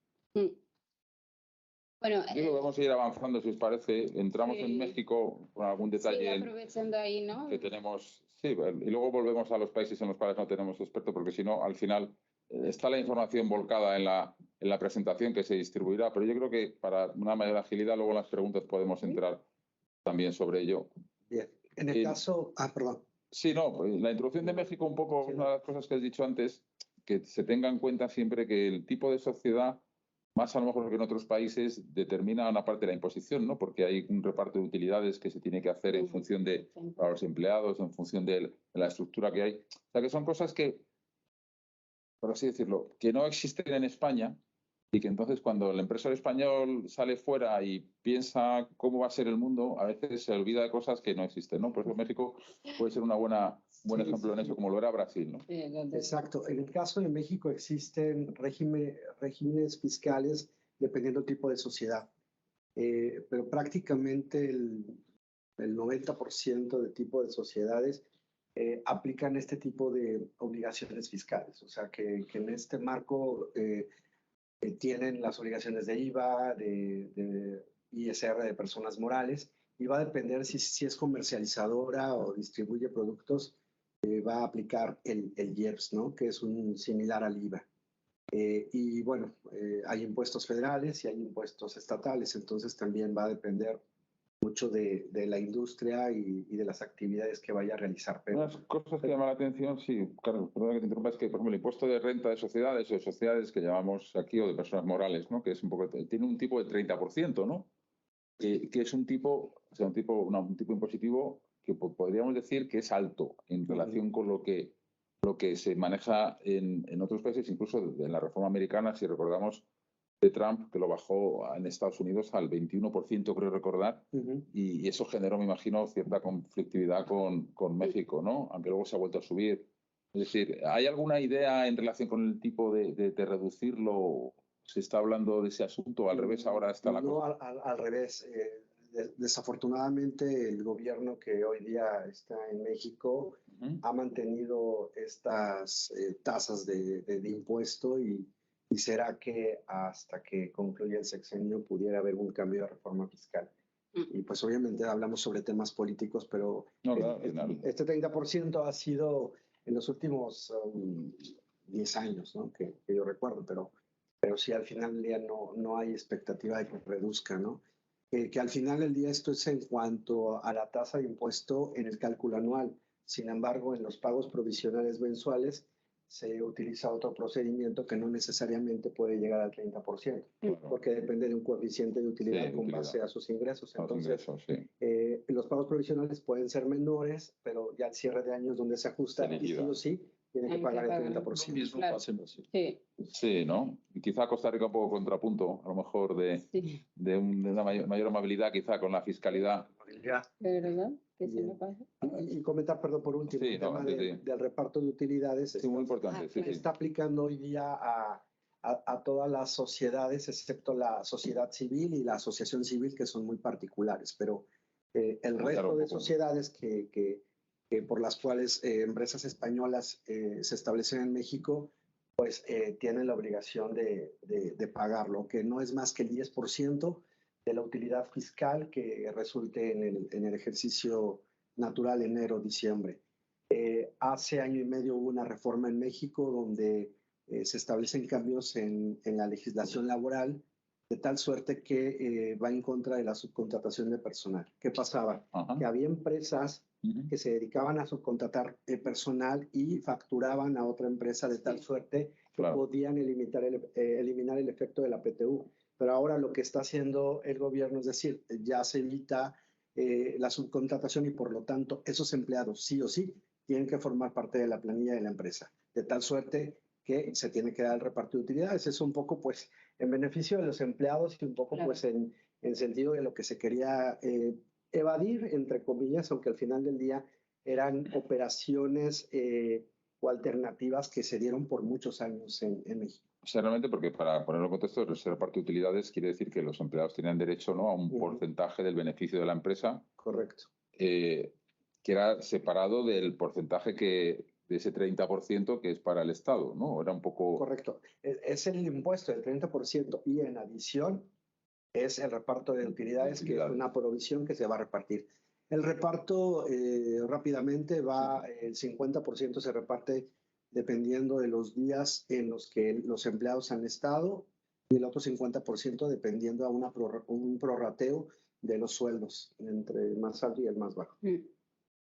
Bueno, vamos a ir avanzando, si os parece. Entramos en México con algún detalle. Sí, aprovechando ahí, ¿no? Que tenemos. Sí, y luego volvemos a los países en los cuales no tenemos experto, porque si no, al final está la información volcada en la presentación que se distribuirá, pero yo creo que para una mayor agilidad, luego en las preguntas podemos entrar también sobre ello. Bien. En el caso... perdón. Sí, no, pues la introducción de México, un poco, una de las cosas que has dicho antes, que se tenga en cuenta siempre que el tipo de sociedad, más a lo mejor que en otros países, determina una parte de la imposición, ¿no? Porque hay un reparto de utilidades que se tiene que hacer en función de para los empleados, en función de la estructura que hay. O sea, que son cosas que, por así decirlo, que no existen en España, y que entonces cuando el empresario español sale fuera y piensa cómo va a ser el mundo, a veces se olvida de cosas que no existen, ¿no? Por eso México puede ser un buen ejemplo en eso, como lo era Brasil, ¿no? Exacto. En el caso de México existen regímenes fiscales dependiendo del tipo de sociedad, pero prácticamente el 90% de tipo de sociedades aplican este tipo de obligaciones fiscales. O sea, que en este marco tienen las obligaciones de IVA, de ISR de personas morales, y va a depender si es comercializadora o distribuye productos, va a aplicar el IEPS, ¿no? Que es un similar al IVA. Y bueno, hay impuestos federales y hay impuestos estatales, entonces también va a depender mucho de la industria y de las actividades que vaya a realizar. Una de las cosas que llama la atención, sí, Carlos, perdona que te interrumpa, es que, por ejemplo, el impuesto de renta de sociedades o de sociedades que llamamos aquí, o de personas morales, ¿no? Que es un poco, tiene un tipo de 30%, ¿no? Que es un tipo, o sea, un tipo impositivo que podríamos decir que es alto en relación con lo que se maneja en otros países, incluso en la reforma americana, si recordamos, de Trump, que lo bajó en Estados Unidos al 21%, creo recordar, y eso generó, me imagino, cierta conflictividad con México, ¿no? Aunque luego se ha vuelto a subir. Es decir, ¿hay alguna idea en relación con el tipo de reducirlo? ¿Se está hablando de ese asunto? ¿Al revés ahora está la cosa? No, al revés. Desafortunadamente, el gobierno que hoy día está en México ha mantenido estas tasas de impuesto y será que hasta que concluya el sexenio pudiera haber un cambio de reforma fiscal. Y pues obviamente hablamos sobre temas políticos, pero No, claro, este 30% ha sido en los últimos 10 años, ¿no? que yo recuerdo, pero sí al final del día no hay expectativa de que reduzca, ¿no? Que al final del día esto es en cuanto a la tasa de impuesto en el cálculo anual. Sin embargo, en los pagos provisionales mensuales se utiliza otro procedimiento que no necesariamente puede llegar al 30%, porque depende de un coeficiente de utilidad con base a sus ingresos. Entonces, los pagos provisionales pueden ser menores, pero ya al cierre de años donde se ajusta, y sí o sí, tiene que pagar el 30%. Claro. Sí, ¿no? Y quizá Costa Rica un poco contrapunto, a lo mejor de una mayor amabilidad quizá con la fiscalidad. ¿De verdad? ¿Qué se me pasa? Y comentar, perdón, por último, el tema del reparto de utilidades. Sí, muy importante. Está aplicando hoy día a todas las sociedades, excepto la sociedad civil y la asociación civil, que son muy particulares, pero el resto de sociedades que por las cuales empresas españolas se establecen en México, pues tienen la obligación de pagarlo, que no es más que el 10% de la utilidad fiscal que resulte en el ejercicio natural enero-diciembre. Hace año y medio hubo una reforma en México donde se establecen cambios en la legislación laboral, de tal suerte que va en contra de la subcontratación de personal. ¿Qué pasaba? Que había empresas que se dedicaban a subcontratar personal y facturaban a otra empresa de tal suerte que podían eliminar el efecto de la PTU. Pero ahora lo que está haciendo el gobierno es decir, ya se evita la subcontratación y por lo tanto esos empleados sí o sí tienen que formar parte de la planilla de la empresa, de tal suerte que se tiene que dar el reparto de utilidades. Es un poco pues en beneficio de los empleados y un poco pues en sentido de lo que se quería evadir, entre comillas, aunque al final del día eran operaciones o alternativas que se dieron por muchos años en México. O sea, realmente, porque para ponerlo en contexto, el reparto de utilidades quiere decir que los empleados tienen derecho, ¿no?, a un porcentaje del beneficio de la empresa. Correcto. Que era separado del porcentaje de ese 30% que es para el Estado, ¿no? Era un poco... Correcto. Es el impuesto del 30% y en adición es el reparto de utilidades, que es una provisión que se va a repartir. El reparto rápidamente va, el 50% se reparte dependiendo de los días en los que los empleados han estado y el otro 50% dependiendo a un prorrateo de los sueldos, entre el más alto y el más bajo.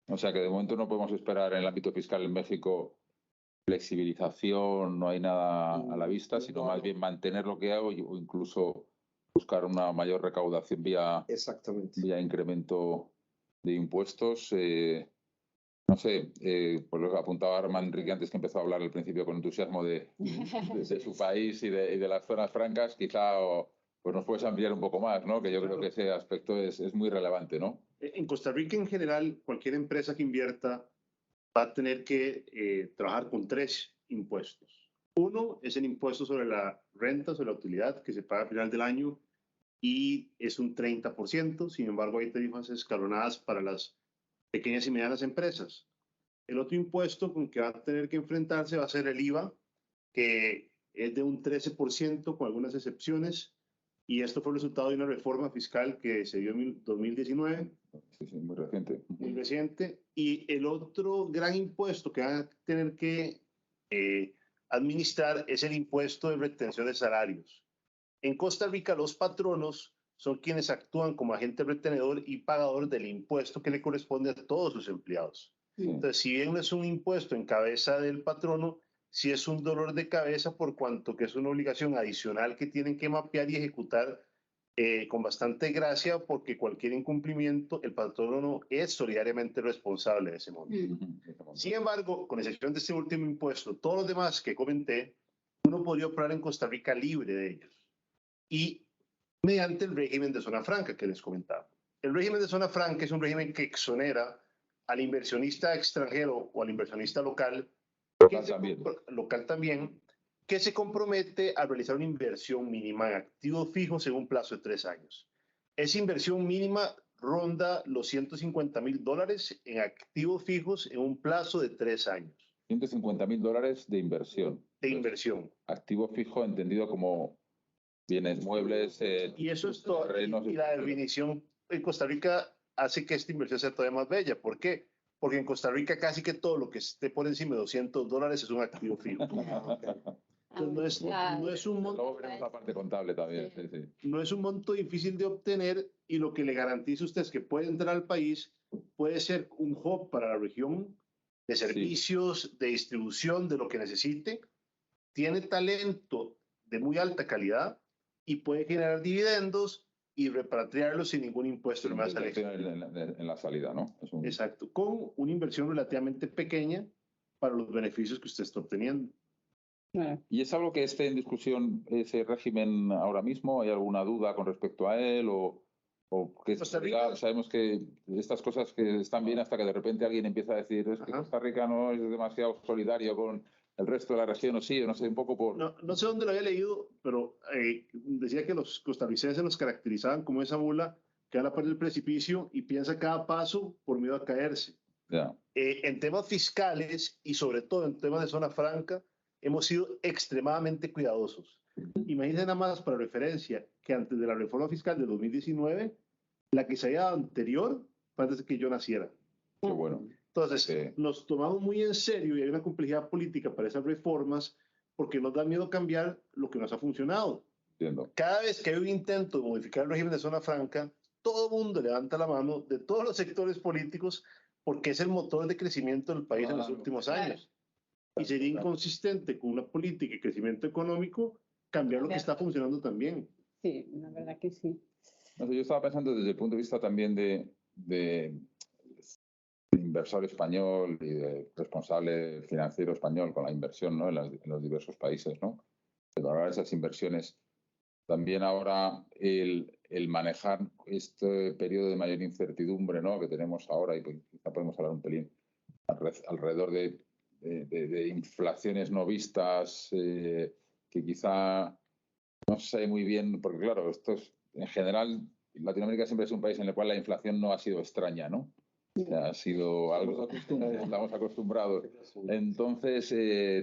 O sea que de momento no podemos esperar en el ámbito fiscal en México flexibilización, no hay nada a la vista, sino más bien mantener lo que hago o incluso buscar una mayor recaudación vía incremento de impuestos. No sé, pues lo que apuntaba Armand Enrique antes, que empezó a hablar al principio con entusiasmo de su país y de las zonas francas, quizá pues nos puedes ampliar un poco más, ¿no? Que yo creo que ese aspecto es muy relevante, ¿no? En Costa Rica, en general, cualquier empresa que invierta va a tener que trabajar con 3 impuestos. Uno es el impuesto sobre la renta, sobre la utilidad, que se paga al final del año y es un 30%. Sin embargo, hay tarifas escalonadas para las pequeñas y medianas empresas. El otro impuesto con que va a tener que enfrentarse va a ser el IVA, que es de un 13% con algunas excepciones, y esto fue el resultado de una reforma fiscal que se dio en 2019. Sí, muy reciente. Muy reciente. Y el otro gran impuesto que van a tener que administrar es el impuesto de retención de salarios. En Costa Rica, los patronos son quienes actúan como agente retenedor y pagador del impuesto que le corresponde a todos sus empleados. Sí. Entonces, si bien no es un impuesto en cabeza del patrono, sí es un dolor de cabeza por cuanto que es una obligación adicional que tienen que mapear y ejecutar con bastante gracia, porque cualquier incumplimiento, el patrono es solidariamente responsable de ese monto. Sin embargo, con excepción de este último impuesto, todos los demás que comenté, uno podría operar en Costa Rica libre de ellos. Y mediante el régimen de zona franca que les comentaba. El régimen de zona franca es un régimen que exonera al inversionista extranjero o al inversionista local, local también, que se compromete a realizar una inversión mínima en activos fijos en un plazo de 3 años. Esa inversión mínima ronda los $150,000 en activos fijos en un plazo de 3 años. $150,000 de inversión. De inversión. Activo fijo entendido como bienes muebles. Y eso es todo. Y la definición en Costa Rica hace que esta inversión sea todavía más bella. ¿Por qué? Porque en Costa Rica casi que todo lo que esté por encima de $200 es un activo fijo. Entonces, no es un monto. Luego veremos la parte contable también. Sí, sí. No es un monto difícil de obtener, y lo que le garantiza a usted es que puede entrar al país, puede ser un hub para la región de servicios, de distribución, de lo que necesite. Tiene talento de muy alta calidad y puede generar dividendos y repatriarlos sin ningún impuesto más al exterior. En la salida, ¿no? Exacto, con una inversión relativamente pequeña para los beneficios que usted está obteniendo. ¿Y es algo que esté en discusión ese régimen ahora mismo? ¿Hay alguna duda con respecto a él? ¿O que Costa Rica, sabemos que estas cosas que están bien hasta que de repente alguien empieza a decir es que Costa Rica no es demasiado solidario con el resto de la región, o sí, no sé, un poco por... No sé dónde lo había leído, pero decía que los costarricenses nos caracterizaban como esa mula que habla por el precipicio y piensa cada paso por miedo a caerse. Yeah. En temas fiscales y sobre todo en temas de zona franca, hemos sido extremadamente cuidadosos. Imagínense nada más para referencia que antes de la reforma fiscal de 2019, la que se había dado anterior fue antes de que yo naciera. Qué bueno. Entonces, nos tomamos muy en serio y hay una complejidad política para esas reformas porque nos da miedo cambiar lo que nos ha funcionado. Entiendo. Cada vez que hay un intento de modificar el régimen de zona franca, todo el mundo levanta la mano de todos los sectores políticos porque es el motor de crecimiento del país en los últimos años. Y sería inconsistente con una política de crecimiento económico cambiar lo que está funcionando también. Sí, la verdad que sí. No sé, yo estaba pensando desde el punto de vista también de inversor español y de responsable financiero español con la inversión, ¿no? en los diversos países, ¿no? De valorar esas inversiones. También ahora el manejar este periodo de mayor incertidumbre, ¿no? que tenemos ahora, y quizá podemos hablar un pelín alrededor de inflaciones no vistas, que quizá no sé muy bien, porque claro, en general, Latinoamérica siempre es un país en el cual la inflación no ha sido extraña, ¿no? Ha sido algo que estamos acostumbrados. Entonces,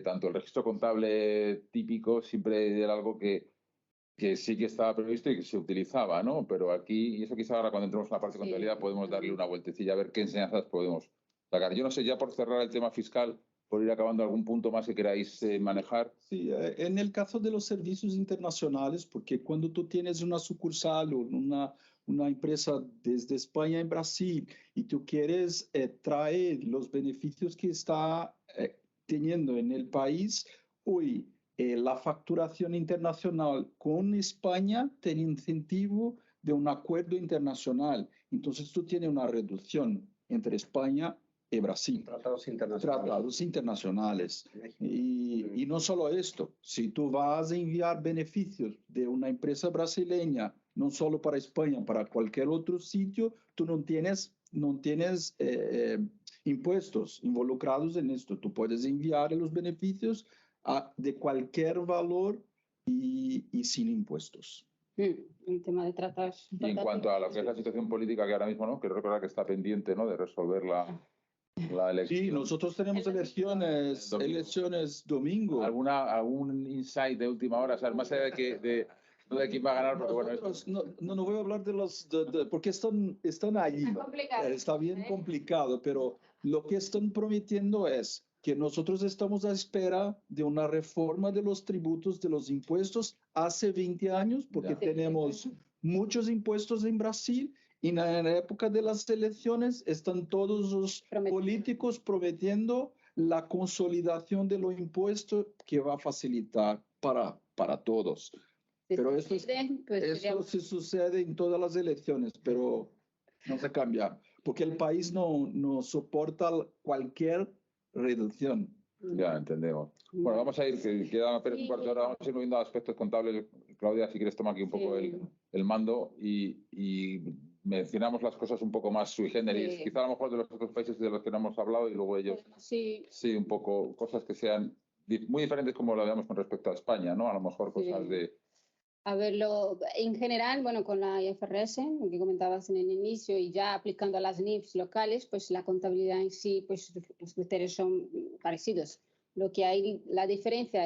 tanto el registro contable típico siempre era algo que sí que estaba previsto y que se utilizaba, ¿no? Pero aquí, y eso quizá ahora cuando entremos en la parte de contabilidad podemos darle una vueltecilla a ver qué enseñanzas podemos sacar. Yo no sé, ya por cerrar el tema fiscal, por ir acabando algún punto más que queráis manejar. Sí, en el caso de los servicios internacionales, porque cuando tú tienes una sucursal o una empresa desde España en Brasil y tú quieres traer los beneficios que está teniendo en el país, hoy la facturación internacional con España tiene incentivo de un acuerdo internacional. Entonces tú tienes una reducción entre España y Brasil. Tratados internacionales. Tratados internacionales. Y no solo esto, si tú vas a enviar beneficios de una empresa brasileña, no solo para España, para cualquier otro sitio, tú no tienes impuestos involucrados en esto. Tú puedes enviar los beneficios de cualquier valor y sin impuestos. El tema de tratados. Y en cuanto a lo que es la situación política que ahora mismo, ¿no? Quiero recordar que está pendiente, ¿no?, de resolver la elección. Sí, nosotros tenemos elecciones domingo. ¿Algún insight de última hora? O sea, más allá no de quién va a ganar, porque bueno... No voy a hablar de los... porque están allí. Está bien complicado, pero lo que están prometiendo es que nosotros estamos a espera de una reforma de los tributos, de los impuestos, hace 20 años, porque tenemos muchos impuestos en Brasil, y en la época de las elecciones están todos los políticos prometiendo la consolidación de los impuestos que va a facilitar para todos. Pero esto sí sucede en todas las elecciones, pero no se cambia, porque el país no soporta cualquier reducción. Ya, entendemos. Bueno, vamos a ir, que queda apenas un cuarto de hora, vamos a ir viendo aspectos contables. Claudia, si quieres, toma aquí un poco el mando y mencionamos las cosas un poco más sui generis. Quizá a lo mejor de los otros países de los que no hemos hablado y luego ellos, sí, un poco cosas que sean muy diferentes como lo veamos con respecto a España, ¿no? A lo mejor cosas de... A verlo en general, bueno, con la IFRS, lo que comentabas en el inicio, y ya aplicando a las NIFs locales, pues la contabilidad en sí, pues los criterios son parecidos. Lo que hay, la diferencia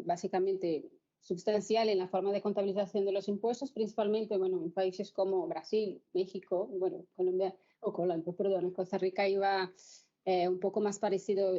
básicamente sustancial en la forma de contabilización de los impuestos, principalmente, bueno, en países como Brasil, México, bueno, Costa Rica iba un poco más parecido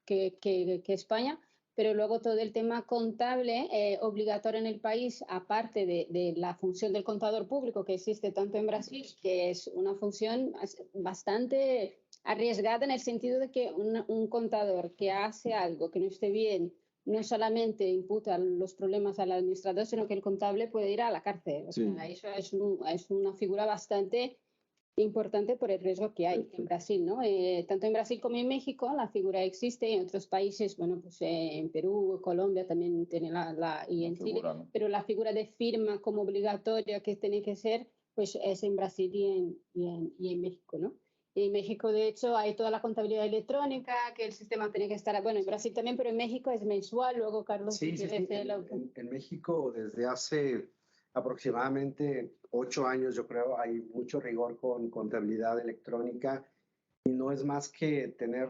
que España. Pero luego todo el tema contable obligatorio en el país, aparte de la función del contador público que existe tanto en Brasil, que es una función bastante arriesgada en el sentido de que un contador que hace algo que no esté bien, no solamente imputa los problemas al administrador, sino que el contable puede ir a la cárcel. O sea, eso es una figura bastante importante por el riesgo que hay en Brasil, ¿no? Tanto en Brasil como en México la figura existe, en otros países, bueno, pues en Perú, Colombia también tiene y en Chile, ¿no? Pero la figura de firma como obligatoria que tiene que ser, pues es en Brasil y en México, ¿no? Y en México, de hecho, hay toda la contabilidad electrónica, que el sistema tiene que estar, bueno, en Brasil también, pero en México es mensual. Luego, Carlos, sí. En México, desde hace aproximadamente 8 años, yo creo, hay mucho rigor con contabilidad electrónica y no es más que tener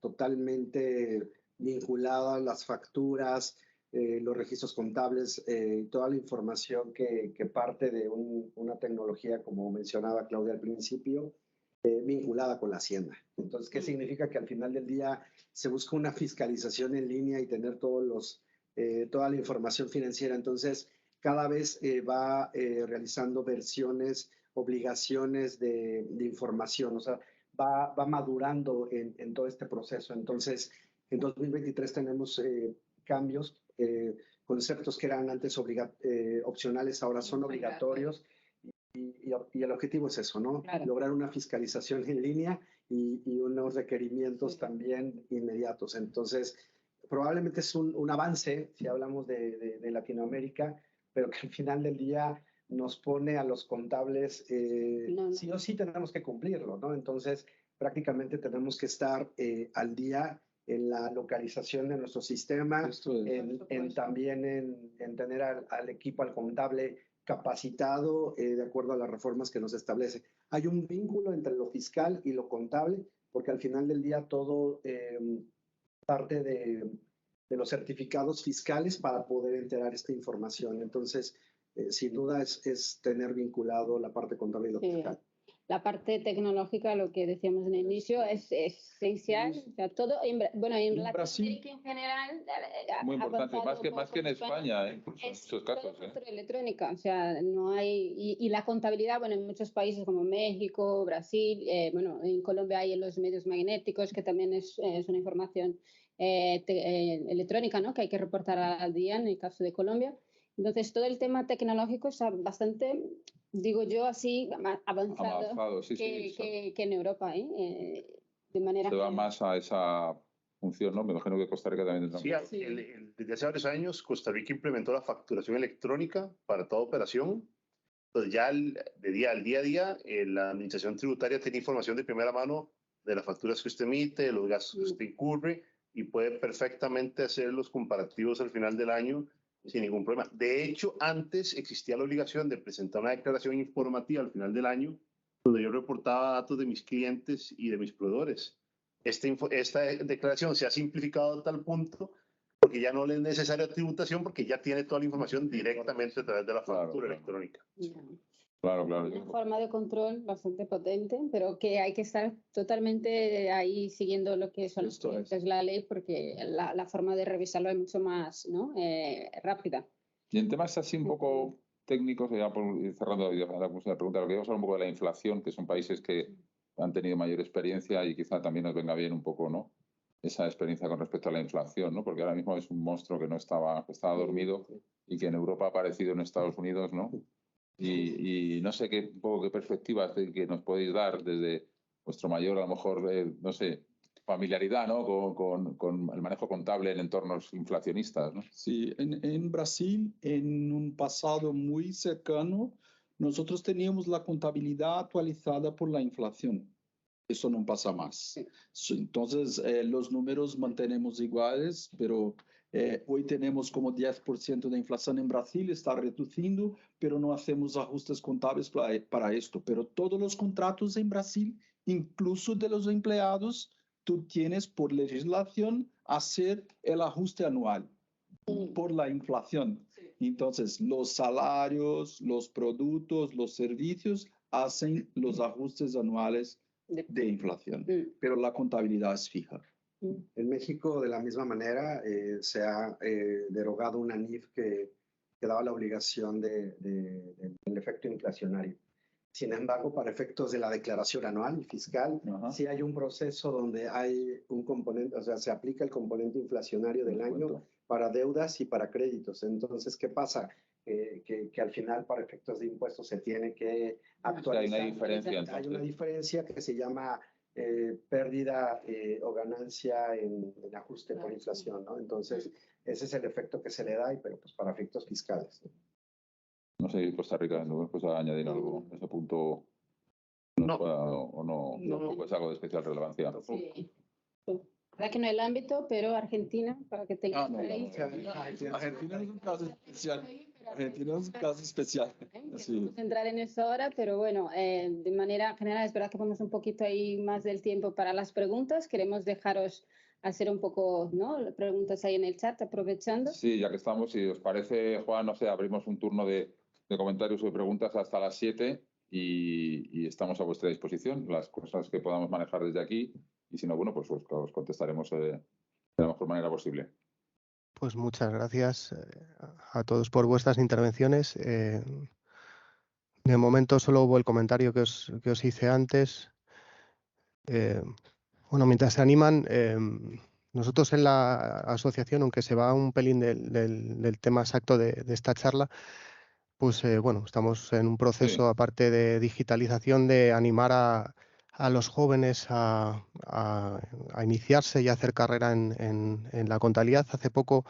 totalmente vinculadas las facturas, los registros contables, toda la información que parte de una tecnología, como mencionaba Claudia al principio, vinculada con la Hacienda. Entonces, ¿qué significa? Que al final del día se busca una fiscalización en línea y tener toda la información financiera. Entonces, cada vez va realizando versiones, obligaciones de información, o sea, va madurando en todo este proceso. Entonces, en 2023 tenemos cambios, conceptos que eran antes opcionales, ahora son obligatorios. Y el objetivo es eso, ¿no? Claro. Lograr una fiscalización en línea y unos requerimientos también inmediatos. Entonces, probablemente es un avance, si hablamos de Latinoamérica, pero que al final del día nos pone a los contables, sí o sí tenemos que cumplirlo, ¿no? Entonces, prácticamente tenemos que estar al día en la localización de nuestro sistema, también en tener al equipo, al contable capacitado de acuerdo a las reformas que nos establece. Hay un vínculo entre lo fiscal y lo contable, porque al final del día todo parte de los certificados fiscales para poder enterar esta información. Entonces, sin duda es tener vinculado la parte contable y lo fiscal. La parte tecnológica, lo que decíamos en el inicio, es esencial. O sea, todo, bueno, en Latinoamérica en general, muy importante, más que en España, en muchos casos. Electrónica, o sea, no hay, y la contabilidad, bueno, en muchos países como México, Brasil, bueno, en Colombia hay los medios magnéticos, que también es una información electrónica, ¿no? Que hay que reportar al día en el caso de Colombia. Entonces, todo el tema tecnológico está bastante, digo yo, así avanzado sí, que en Europa. de manera se va general. más a esa función, ¿no? Me imagino que Costa Rica también tendrá. Sí, desde hace varios años Costa Rica implementó la facturación electrónica para toda operación. Entonces ya al día a día, la administración tributaria tiene información de primera mano de las facturas que usted emite, de los gastos que usted incurre, y puede perfectamente hacer los comparativos al final del año sin ningún problema. De hecho, antes existía la obligación de presentar una declaración informativa al final del año, donde yo reportaba datos de mis clientes y de mis proveedores. Esta declaración se ha simplificado a tal punto porque ya no le es necesaria tributación, porque ya tiene toda la información directamente a través de la factura electrónica. Claro. Una forma de control bastante potente, pero que hay que estar totalmente ahí siguiendo lo que son es la ley, porque la forma de revisarlo es mucho más, ¿no? Rápida. Y en temas así un poco técnicos, ya por ir cerrando la pregunta, lo que vamos a hablar un poco de la inflación, que son países que han tenido mayor experiencia y quizá también nos venga bien un poco, ¿no? Esa experiencia con respecto a la inflación, ¿no? Porque ahora mismo es un monstruo que estaba dormido y que en Europa ha aparecido en Estados Unidos, ¿no? Y no sé un poco qué perspectivas que nos podéis dar desde vuestro mayor, a lo mejor, no sé, familiaridad, ¿no? Con el manejo contable en entornos inflacionistas, ¿no? Sí, en Brasil, en un pasado muy cercano, nosotros teníamos la contabilidad actualizada por la inflación. Eso no pasa más. Entonces, los números mantenemos iguales, pero hoy tenemos como 10% de inflación en Brasil, está reduciendo, pero no hacemos ajustes contables para esto. Pero todos los contratos en Brasil, incluso de los empleados, tú tienes por legislación hacer el ajuste anual por la inflación. Entonces, los salarios, los productos, los servicios hacen los ajustes anuales de inflación, pero la contabilidad es fija. En México, de la misma manera, se ha derogado una NIF que daba la obligación del efecto inflacionario. Sin embargo, para efectos de la declaración anual y fiscal, sí hay un proceso donde hay un componente, o sea, se aplica el componente inflacionario del año para deudas y para créditos. Entonces, ¿qué pasa? Que al final, para efectos de impuestos, se tiene que actualizar. Hay una diferencia, entonces. Hay una diferencia que se llama pérdida o ganancia en ajuste por inflación, ¿no? Entonces, ese es el efecto que se le da, pero pues para efectos fiscales, ¿no? No sé, Costa Rica, ¿no puedes añadir algo a ese punto? ¿O no es algo de especial relevancia? Sí. ¿Verdad que no es el ámbito, pero Argentina, para que tengan ahí? Argentina es un caso especial. Argentina es un caso especial. Sí. Vamos a entrar en eso ahora, pero bueno, de manera general es verdad que ponemos un poquito ahí más del tiempo para las preguntas. Queremos dejaros hacer un poco, ¿no? Preguntas ahí en el chat, aprovechando. Sí, ya que estamos, si os parece, Juan, no sé, abrimos un turno de comentarios y preguntas hasta las 7 y estamos a vuestra disposición, las cosas que podamos manejar desde aquí, y si no, bueno, pues os contestaremos de la mejor manera posible. Pues muchas gracias a todos por vuestras intervenciones. De momento solo hubo el comentario que os hice antes. Bueno, mientras se animan, nosotros en la asociación, aunque se va un pelín del tema exacto de esta charla, pues bueno, estamos en un proceso, aparte de digitalización, de animar a los jóvenes a iniciarse y a hacer carrera en la contabilidad. Hace poco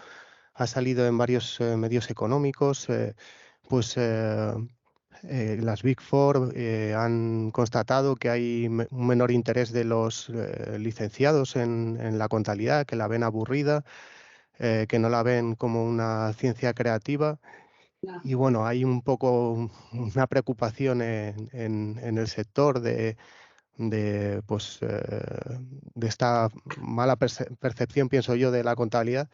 ha salido en varios medios económicos, las Big Four han constatado que hay un menor interés de los licenciados en la contabilidad, que la ven aburrida, que no la ven como una ciencia creativa. Y bueno, hay un poco una preocupación en el sector de esta mala percepción, pienso yo, de la contabilidad.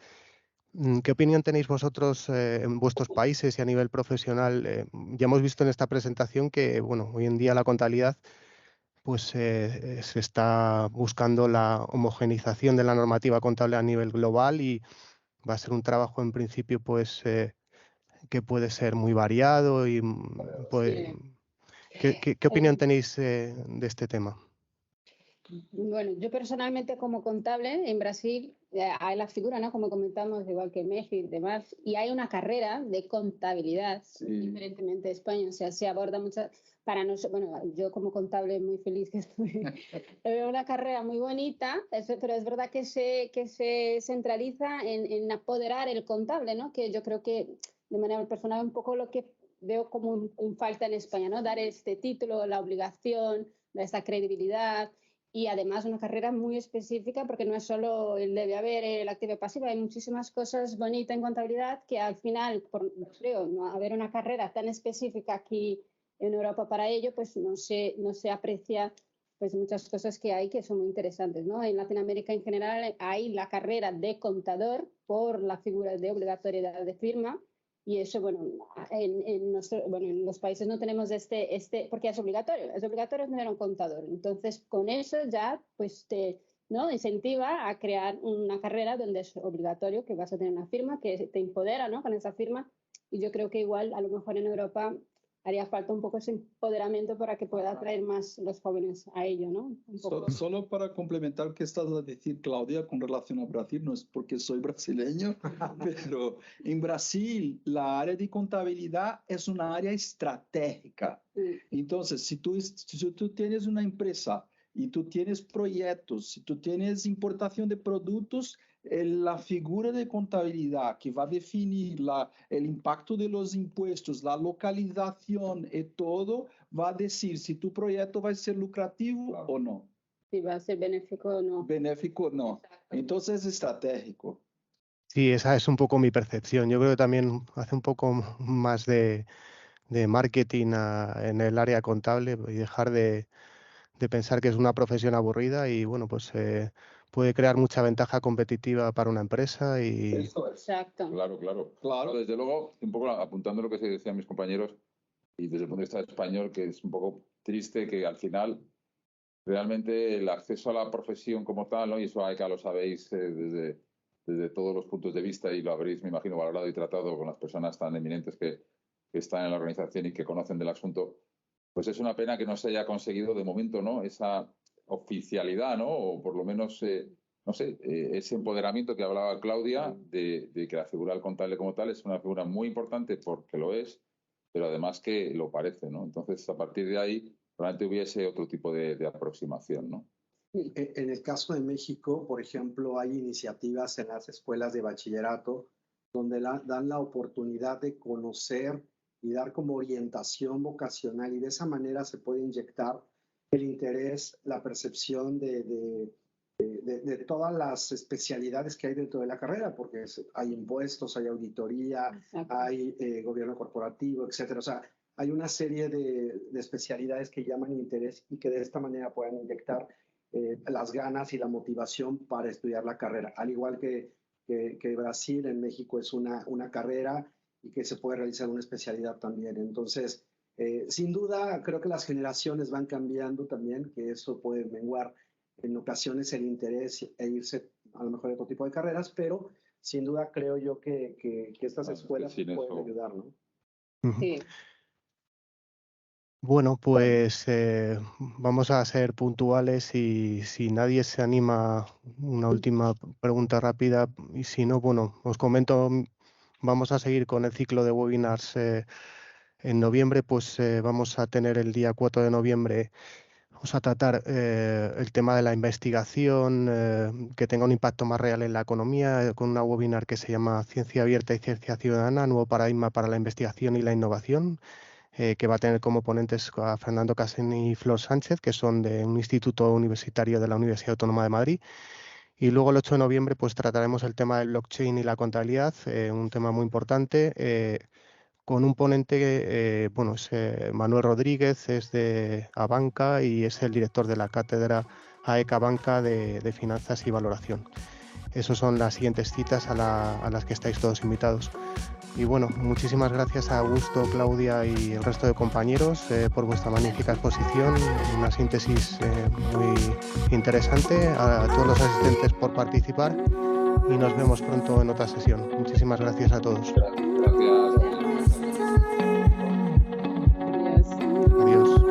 ¿Qué opinión tenéis vosotros en vuestros países y a nivel profesional? Ya hemos visto en esta presentación que, bueno, hoy en día la contabilidad pues se está buscando la homogenización de la normativa contable a nivel global y va a ser un trabajo en principio pues que puede ser muy variado y pues, ¿qué opinión tenéis de este tema? Bueno, yo personalmente como contable en Brasil hay la figura, ¿no? Como comentamos, igual que en México y demás, y hay una carrera de contabilidad, diferentemente de España, o sea, se aborda muchas, para nosotros, bueno, yo como contable muy feliz que estoy, una carrera muy bonita, pero es verdad que se centraliza en apoderar el contable, ¿no? Que yo creo que de manera personal un poco lo que veo como un falta en España, ¿no? Dar este título, la obligación, dar esta credibilidad. Y además una carrera muy específica porque no es solo el debe haber, el activo y pasivo, hay muchísimas cosas bonitas en contabilidad que al final, creo, no haber una carrera tan específica aquí en Europa para ello, pues no se aprecia pues muchas cosas que hay que son muy interesantes, ¿no? En Latinoamérica en general hay la carrera de contador por la figura de obligatoriedad de firma. Y eso, bueno, en los países no tenemos porque es obligatorio tener un contador. Entonces, con eso ya, pues, ¿no? Incentiva a crear una carrera donde es obligatorio que vas a tener una firma, que te empodera, ¿no? Con esa firma. Y yo creo que igual, a lo mejor en Europa haría falta un poco ese empoderamiento para que pueda atraer más los jóvenes a ello, ¿no? Solo para complementar lo que estás a decir, Claudia, con relación a Brasil, no es porque soy brasileño, pero en Brasil la área de contabilidad es una área estratégica. Entonces, si tú tienes una empresa y tú tienes proyectos, si tú tienes importación de productos, la figura de contabilidad que va a definir el impacto de los impuestos, la localización y todo, va a decir si tu proyecto va a ser lucrativo o no. Si va a ser benéfico o no. Benéfico o no. Entonces es estratégico. Sí, esa es un poco mi percepción. Yo creo que también hace un poco más de marketing en el área contable y dejar de pensar que es una profesión aburrida y bueno, pues puede crear mucha ventaja competitiva para una empresa y... Eso es. Exacto. Claro. Desde luego, un poco apuntando lo que se decían mis compañeros y desde el punto de vista español, que es un poco triste que al final realmente el acceso a la profesión como tal, ¿no? Y eso AECA lo sabéis desde todos los puntos de vista y lo habréis, me imagino, valorado y tratado con las personas tan eminentes que están en la organización y que conocen del asunto, pues es una pena que no se haya conseguido de momento, ¿no? Esa oficialidad, ¿no? O por lo menos, no sé, ese empoderamiento que hablaba Claudia de que la figura del contable como tal es una figura muy importante porque lo es, pero además que lo parece, ¿no? Entonces, a partir de ahí, probablemente hubiese otro tipo de aproximación, ¿no? En el caso de México, por ejemplo, hay iniciativas en las escuelas de bachillerato donde dan la oportunidad de conocer y dar como orientación vocacional y de esa manera se puede inyectar el interés, la percepción de todas las especialidades que hay dentro de la carrera, porque hay impuestos, hay auditoría, exacto, hay gobierno corporativo, etcétera. O sea, hay una serie de especialidades que llaman interés y que de esta manera pueden inyectar las ganas y la motivación para estudiar la carrera. Al igual que Brasil, en México es una carrera y que se puede realizar una especialidad también. Entonces, sin duda, creo que las generaciones van cambiando también, que eso puede menguar en ocasiones el interés e irse a lo mejor a otro tipo de carreras, pero sin duda creo yo que estas escuelas pueden ayudar, ¿no? Sí. Bueno, pues vamos a ser puntuales y si nadie se anima, una última pregunta rápida y si no, bueno, os comento, vamos a seguir con el ciclo de webinars en noviembre, pues vamos a tener el día 4 de noviembre, vamos a tratar el tema de la investigación que tenga un impacto más real en la economía con una webinar que se llama Ciencia Abierta y Ciencia Ciudadana, nuevo paradigma para la investigación y la innovación, que va a tener como ponentes a Fernando Casén y Flor Sánchez, que son de un instituto universitario de la Universidad Autónoma de Madrid. Y luego el 8 de noviembre pues trataremos el tema del blockchain y la contabilidad, un tema muy importante, con un ponente, bueno, es Manuel Rodríguez, es de Abanca y es el director de la cátedra AECA Banca de Finanzas y Valoración. Esas son las siguientes citas a las que estáis todos invitados. Y bueno, muchísimas gracias a Augusto, Claudia y el resto de compañeros por vuestra magnífica exposición, una síntesis muy interesante, a todos los asistentes por participar y nos vemos pronto en otra sesión. Muchísimas gracias a todos. Gracias. Adiós.